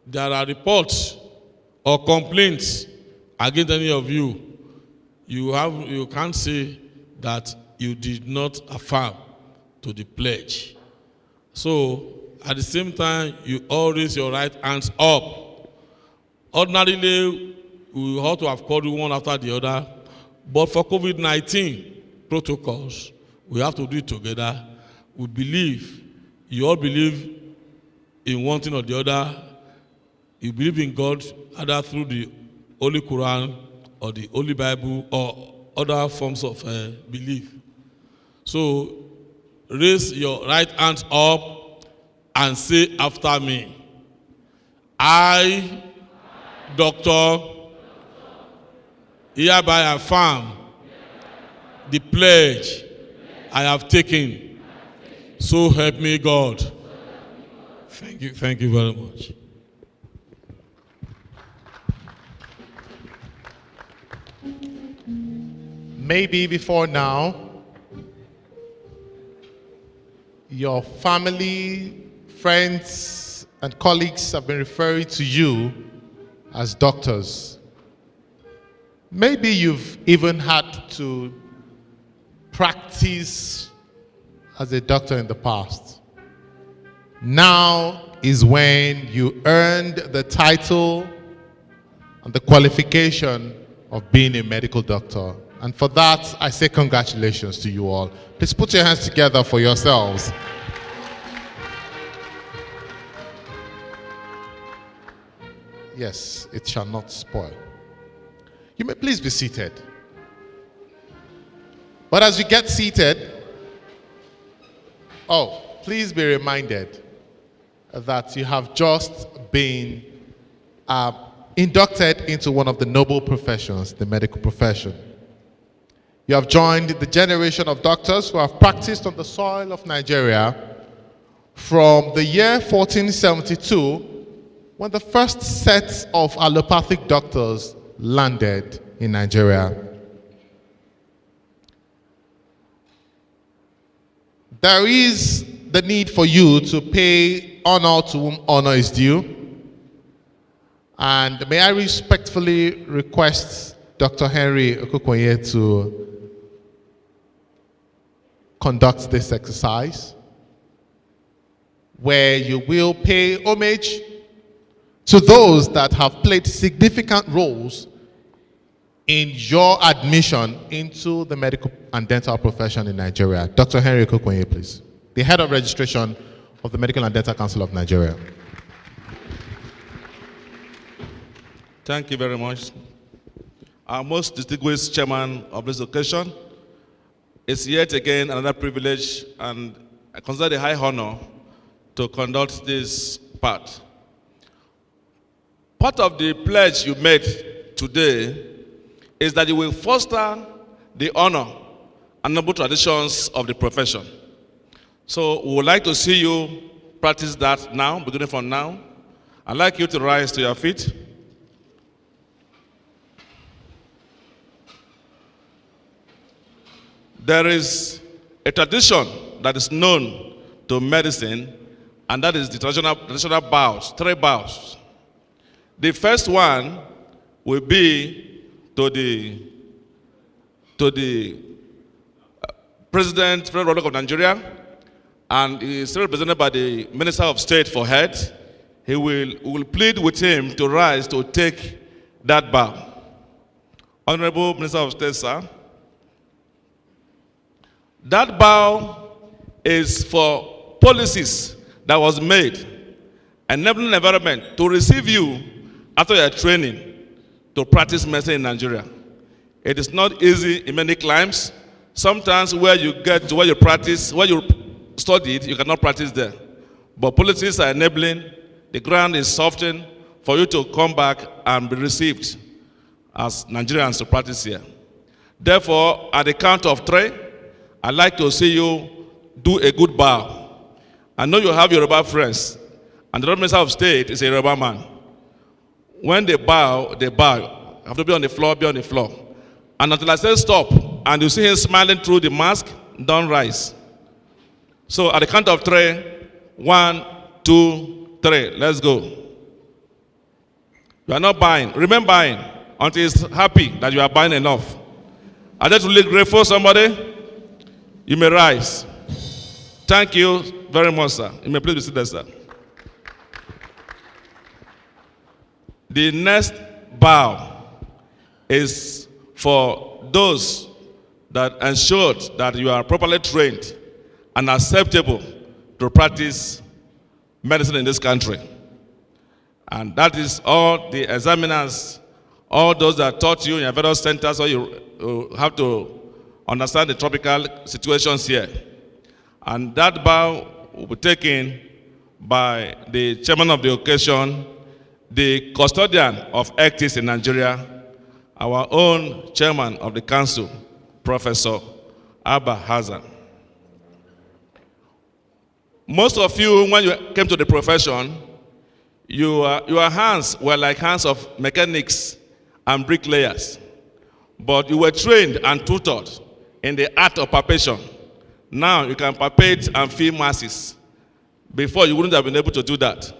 there are reports or complaints against any of you, you can't say that you did not affirm to the pledge. So, at the same time, you all raise your right hands up. Ordinarily, we ought to have called you one after the other, but for COVID-19 protocols, we have to do it together. We believe, you all believe in one thing or the other. You believe in God either through the Holy Quran or the Holy Bible or other forms of belief. So, raise your right hands up and say after me, I, Doctor, hereby affirm the pledge I have taken. So help me God. Thank you very much. Maybe before now, your family, friends, and colleagues have been referring to you as doctors. Maybe you've even had to practice as a doctor in the past. Now is when you earned the title and the qualification of being a medical doctor. And for that, I say congratulations to you all. Please put your hands together for yourselves. Yes, it shall not spoil. You may please be seated. But as you get seated, please be reminded that you have just been inducted into one of the noble professions, the medical profession. You have joined the generation of doctors who have practiced on the soil of Nigeria from the year 1472, when the first set of allopathic doctors landed in Nigeria. There is the need for you to pay honor to whom honor is due. And may I respectfully request Dr. Henry Okukonye to conduct this exercise, where you will pay homage to those that have played significant roles in your admission into the medical and dental profession in Nigeria. Dr. Henry Okukonye, please. The head of registration of the Medical and Dental Council of Nigeria. Thank you very much. Our most distinguished chairman of this occasion, it's yet again another privilege and I consider it a high honor to conduct this part. Part of the pledge you made today is that you will foster the honor and noble traditions of the profession. So we would like to see you practice that now, beginning from now. I'd like you to rise to your feet. There is a tradition that is known to medicine, and that is the traditional bows, 3 bows. The first one will be to the President, Federal Republic of Nigeria, and he is represented by the Minister of State for Health. We will plead with him to rise to take that bow. Honourable Minister of State, sir. That bow is for policies that was made, enabling the environment to receive you after your training to practice medicine in Nigeria. It is not easy in many climes. Sometimes where you get to where you practice, where you studied, you cannot practice there. But policies are enabling, the ground is softened for you to come back and be received as Nigerians to practice here. Therefore, at the count of 3, I'd like to see you do a good bow. I know you have Yoruba friends, and the Minister of State is a Yoruba man. When they bow, they bow. You have to be on the floor, be on the floor. And until I say stop, and you see him smiling through the mask, don't rise. So at the count of 3, 1, 2, 3, let's go. You are not buying. Remain buying until he's happy that you are buying enough. Are they truly grateful, somebody? You may rise. Thank you very much, sir. You may please be seated, sir. The next bow is for those that ensured that you are properly trained and acceptable to practice medicine in this country. And that is all the examiners, all those that taught you in your various centers, so you have to understand the tropical situations here. And that bow will be taken by the chairman of the occasion, the custodian of ethics in Nigeria, our own chairman of the council, Professor Abba Hazan. Most of you, when you came to the profession, your hands were like hands of mechanics and bricklayers. But you were trained and tutored in the art of palpation. Now you can palpate and feel masses. Before, you wouldn't have been able to do that.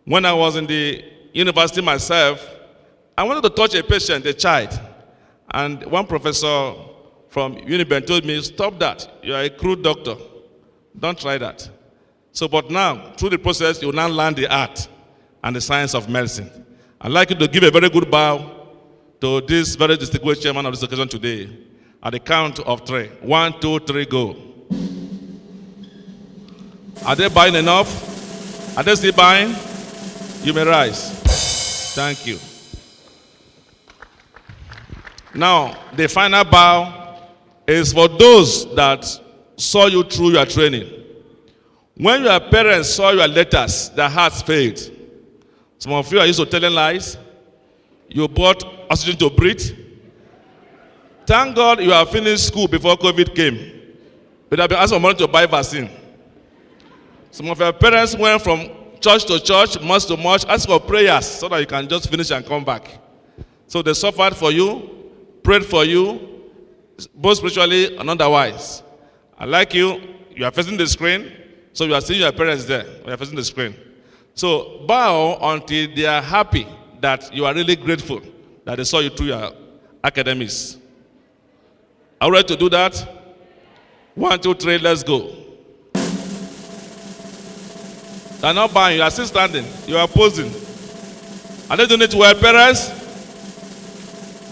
When I was in the university myself, I wanted to touch a patient, a child. And one professor from Uniben told me, stop that. You are a crude doctor. Don't try that. So, but now, through the process, you will now learn the art and the science of medicine. I'd like you to give a very good bow to this very distinguished chairman of this occasion today. At the count of 3. 1, 2, 3, go. Are they buying enough? Are they still buying? You may rise. Thank you. Now, the final bow is for those that saw you through your training. When your parents saw your letters, their hearts failed. Some of you are used to telling lies. You bought oxygen to breathe. Thank God you have finished school before COVID came. But I've been asking for money to buy vaccine. Some of your parents went from church to church, mosque to mosque, ask for prayers so that you can just finish and come back. So they suffered for you, prayed for you, both spiritually and otherwise. I like you are facing the screen, so you are seeing your parents there. You are facing the screen. So bow until they are happy that you are really grateful that they saw you through your academics. Are you ready to do that? 1, 2, 3, let's go. You are not bowing, you are still standing. You are posing. Are they doing it well, parents?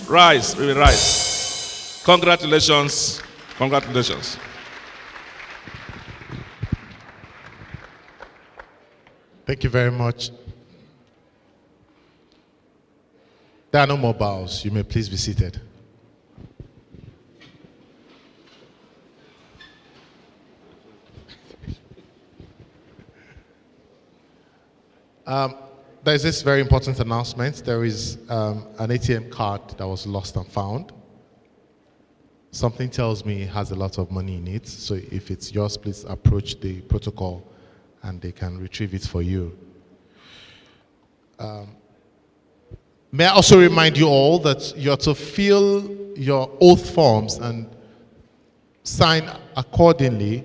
Rise, really rise. Congratulations. Congratulations. Thank you very much. There are no more bows. You may please be seated. There is this very important announcement. There is an ATM card that was lost and found. Something tells me it has a lot of money in it. So if it's yours, please approach the protocol and they can retrieve it for you. May I also remind you all that you're to fill your oath forms and sign accordingly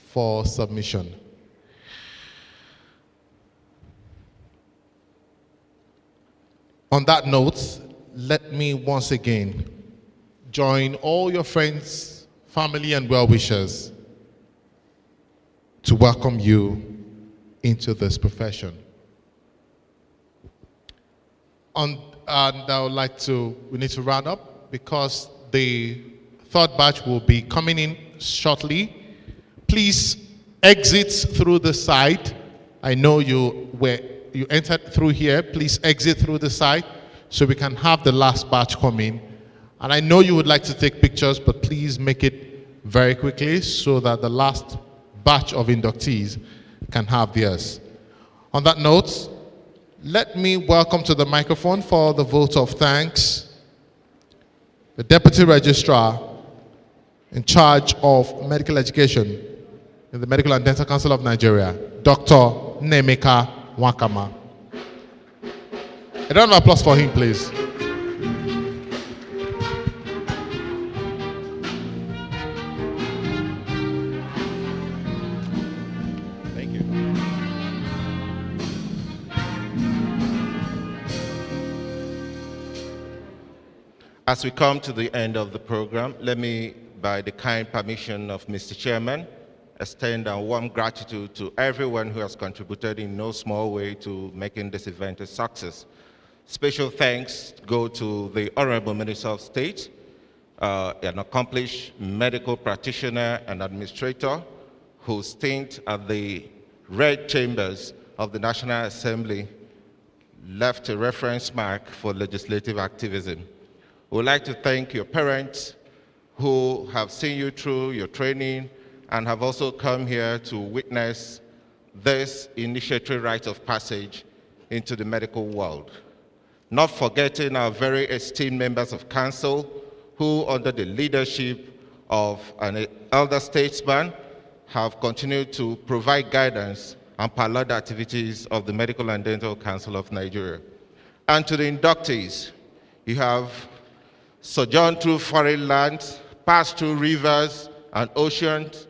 for submission. On that note, let me once again join all your friends, family, and well-wishers to welcome you into this profession. And I would like we need to round up because the third batch will be coming in shortly. Please exit through the side. I know you entered through here. Please exit through the side so we can have the last batch come in. And I know you would like to take pictures, but please make it very quickly so that the last batch of inductees can have theirs. On that note, let me welcome to the microphone for the vote of thanks the Deputy Registrar in charge of medical education in the Medical and Dental Council of Nigeria, Dr. Nemeka Wakama. A round of applause for him, please. Thank you. As we come to the end of the program, let me, by the kind permission of Mr. Chairman, extend a warm gratitude to everyone who has contributed in no small way to making this event a success. Special thanks go to the Honourable Minister of State, an accomplished medical practitioner and administrator whose stint at the red chambers of the National Assembly left a reference mark for legislative activism. We would like to thank your parents who have seen you through your training and have also come here to witness this initiatory rite of passage into the medical world. Not forgetting our very esteemed members of council who, under the leadership of an elder statesman, have continued to provide guidance and pilot activities of the Medical and Dental Council of Nigeria. And to the inductees, you have sojourned through foreign lands, passed through rivers and oceans,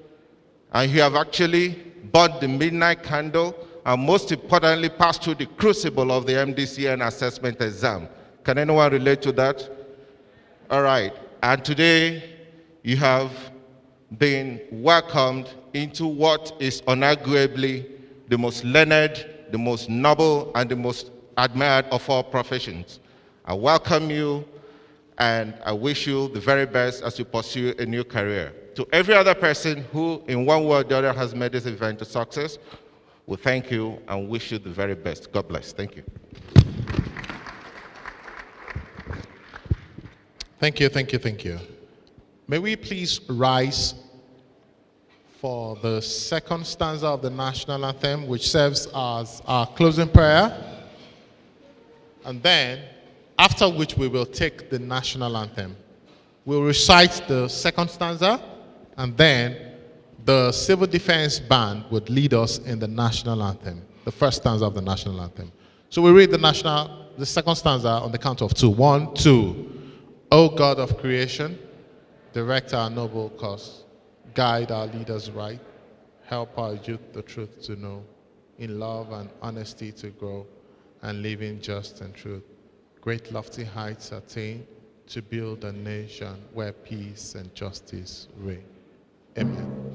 and you have actually burned the midnight candle, and most importantly, passed through the crucible of the Mdcn assessment exam. Can anyone relate to that? All right. And today, you have been welcomed into what is unarguably the most learned, the most noble, and the most admired of all professions. I welcome you, and I wish you the very best as you pursue a new career. To every other person who, in one way or the other, has made this event a success, we thank you and wish you the very best. God bless. Thank you. Thank you, thank you, thank you. May we please rise for the second stanza of the national anthem, which serves as our closing prayer. And then, after which we will take the national anthem. We'll recite the second stanza, and then the Civil Defense Band would lead us in the national anthem, the first stanza of the national anthem. So we read the second stanza on the count of two. 1, 2. O God of creation, direct our noble cause, guide our leaders right, help our youth the truth to know, in love and honesty to grow, and live in just and truth. Great lofty heights attain to build a nation where peace and justice reign. Amen.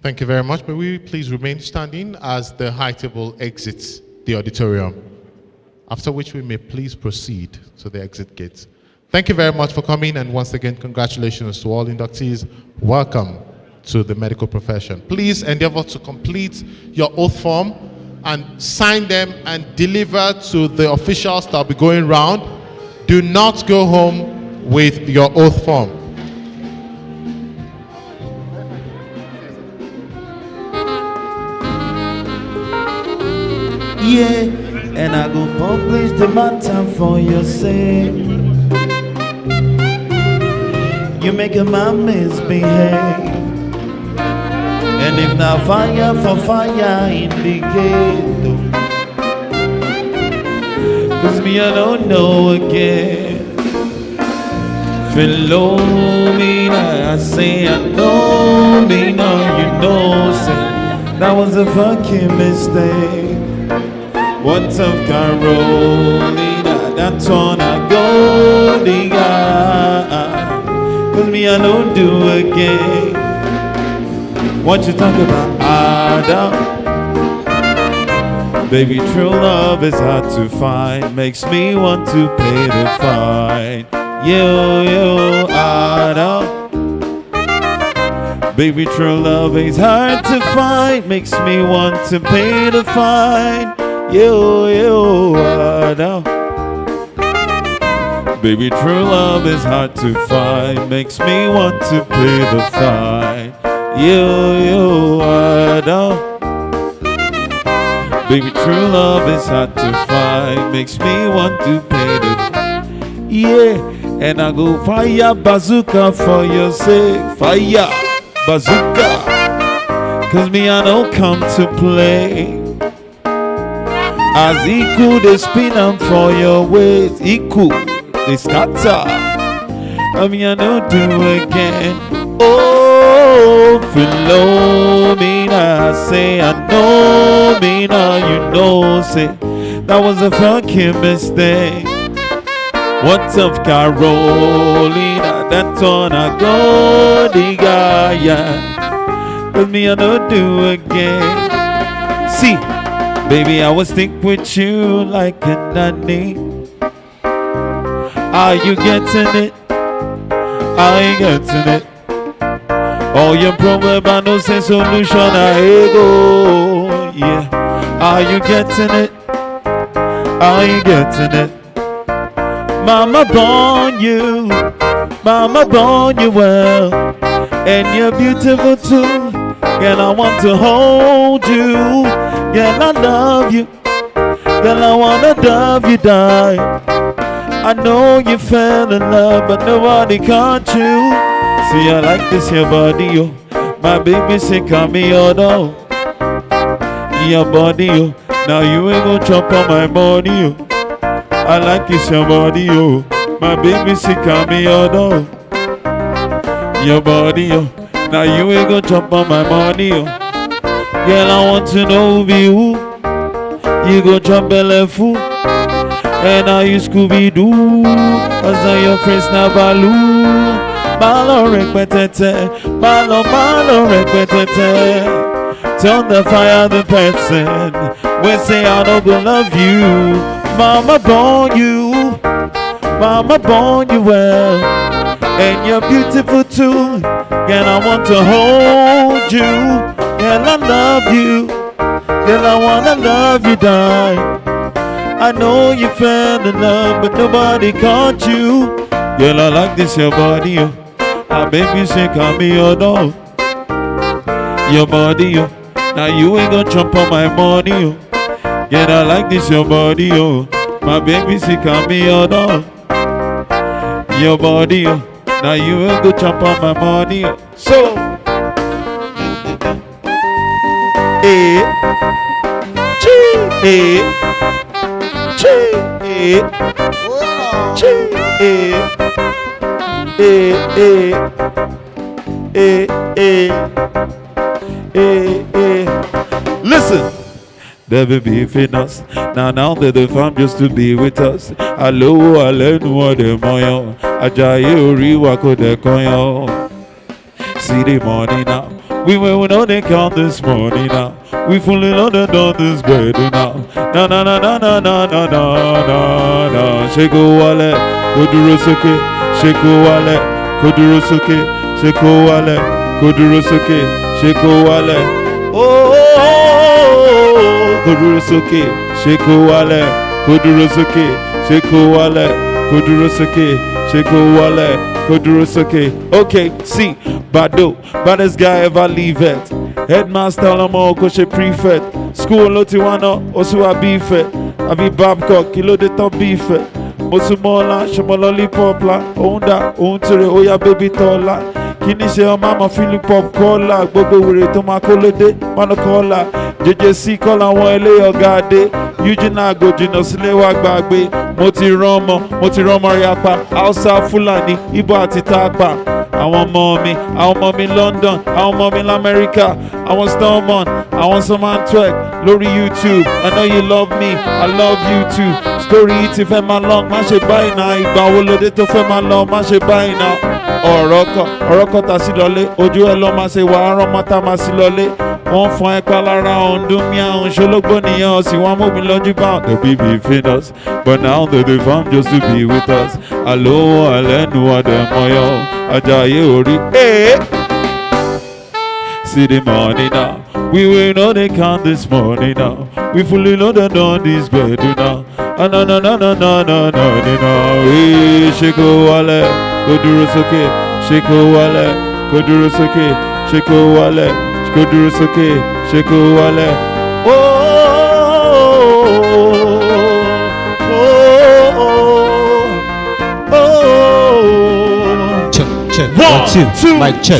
Thank you very much. May we please remain standing as the high table exits the auditorium, after which we may please proceed to the exit gates. Thank you very much for coming, and once again, congratulations to all inductees. Welcome to the medical profession. Please endeavor to complete your oath form and sign them and deliver to the officials that will be going round. Do not go home with your oath form. Yeah, and I go publish the matter for your sake. You make a man misbehave, and if not fire for fire indicate. Cause me I don't know again. Philomena, I say I know me now, you know, say that was a fucking mistake. What's up, Carolina? That's on I go, the guy. Cause me I don't do again. What you talk about? Adam. Baby, true love is hard to find. Makes me want to pay the fine. You, Adam. Baby, true love is hard to find. Makes me want to pay the fine. You, Adam. Baby, true love is hard to find. Makes me want to pay the fine. You, Adam. Baby, true love is hard to find. Makes me want to pay the fine. Yeah, and I go fire bazooka for your sake. Fire bazooka. Cause me I don't come to play. As equal they spin them for your ways. Equal they scatter. I mean I don't do again. Oh, Philomena, say I know me now, you know, say that was a fucking mistake. What's up, Carolina? That's on I go, the guy, yeah. With me I don't do again. See, baby, I will stick with you like a nanny. Are you getting it? I ain't getting it. All your problem, I no say solution, I go. Yeah. Are you getting it? I ain't getting it. Mama born you. Mama born you well. And you're beautiful too. Girl, I want to hold you. Girl, I love you. Girl, I wanna love you, die. I know you fell in love, but nobody caught you. See, I like this your body, yo. My baby say, call me your dog. Your body, yo. Now you ain't gonna chop on my money, yo. I like this your body, yo. My baby say, call me your dog. Your body, yo. Now you ain't gonna chop on my money, yo. Girl, I want to know who be who. You go chop belly fool. And now you Scooby-Doo. Cause now your friends now baloo. Malo repetete, malo repetete. Turn the fire the person. We say I don't go love you. Mama born you. Mama born you well. And you're beautiful too. Girl, I want to hold you. Girl, I love you. Girl, I wanna love you, die. I know you fell in love, but nobody caught you. Girl, I like this your body, yo. My baby say, call me your dog. Your body, yo. Now you ain't gonna jump on my money, yo. Girl, I like this your body, yo. My baby say, call me your dog. Your body, yo. Now you ain't gonna jump on my money, yo. So, listen, they be beefing us. Now that they found just to be with us. Hello, I learn what they moyo. Ajayi ori wako de koyo. See the money now. We will know they count this morning now. We fully loaded on this bed now. Na na na na na na na na na na. Shake a wallet, Kudurosuke. Shake a wallet, Kudurosuke. Shake a wallet, Kudurosuke. Shake a wallet. Oh, Kudurosuke. Shake a wallet, Kudurosuke. Shake a wallet, Kudurosuke. Shake a wallet, Kudurosuke. Okay, see, Bado, baddest guy ever leave it. Headmaster Lamo, Koshe prefect. School Lotiwana, Osua Beefet. Avi Babcock, Kilo de Top Beefet. Mosumola, Shomololi Popla. Onda, Unture, Oya Baby Tola. Kinishe Mama Philip Pop Cola. Bobo Wure Toma Kolode, Manokola. JJC Kola Wale Ogade. Eugene Agojino Silewa Gbagbe. Moti Romo Riapa. Hausa Fulani, Ibo àti Tapa. Àwọn ọmọ mi London, àwọn ọmọ mi l'America, àwọn Stormon, àwọn Soman Twerk lórí YouTube. I know you love me, I love you too. Story yìí ti fẹ́ máa long, má ṣe báyìí náà. Ìgbà wo lóde tó fẹ́ máa lọ, má ṣe báyìí náà. Ọ̀rọ̀ kọ́ ta sí lọlé, ojú ẹ lọ máa ṣe wà á rán mọ́ta máa sí lọlé. Wọ́n fún ẹ pa lára ọ̀ndún mi àwọn ṣológbó nìyẹn ọ̀sìn wọn mú mi lọ́jú bá the baby famous but now they found just to be with us. Àlówó àlẹ́nu àdẹ̀mọ́yọ́ Ajayi orí. See the money now. We will know they count this money now. We fully loaded on this bed now. Ah, no, no, no, no, no, no, no, no. Hey, shake a wallet, Kudurosuke. Shake a wallet, Kudurosuke. Shake a wallet, Kudurosuke. Shake a wallet. Oh, oh, oh, oh. Check. One, 1, 2. two, Mic check.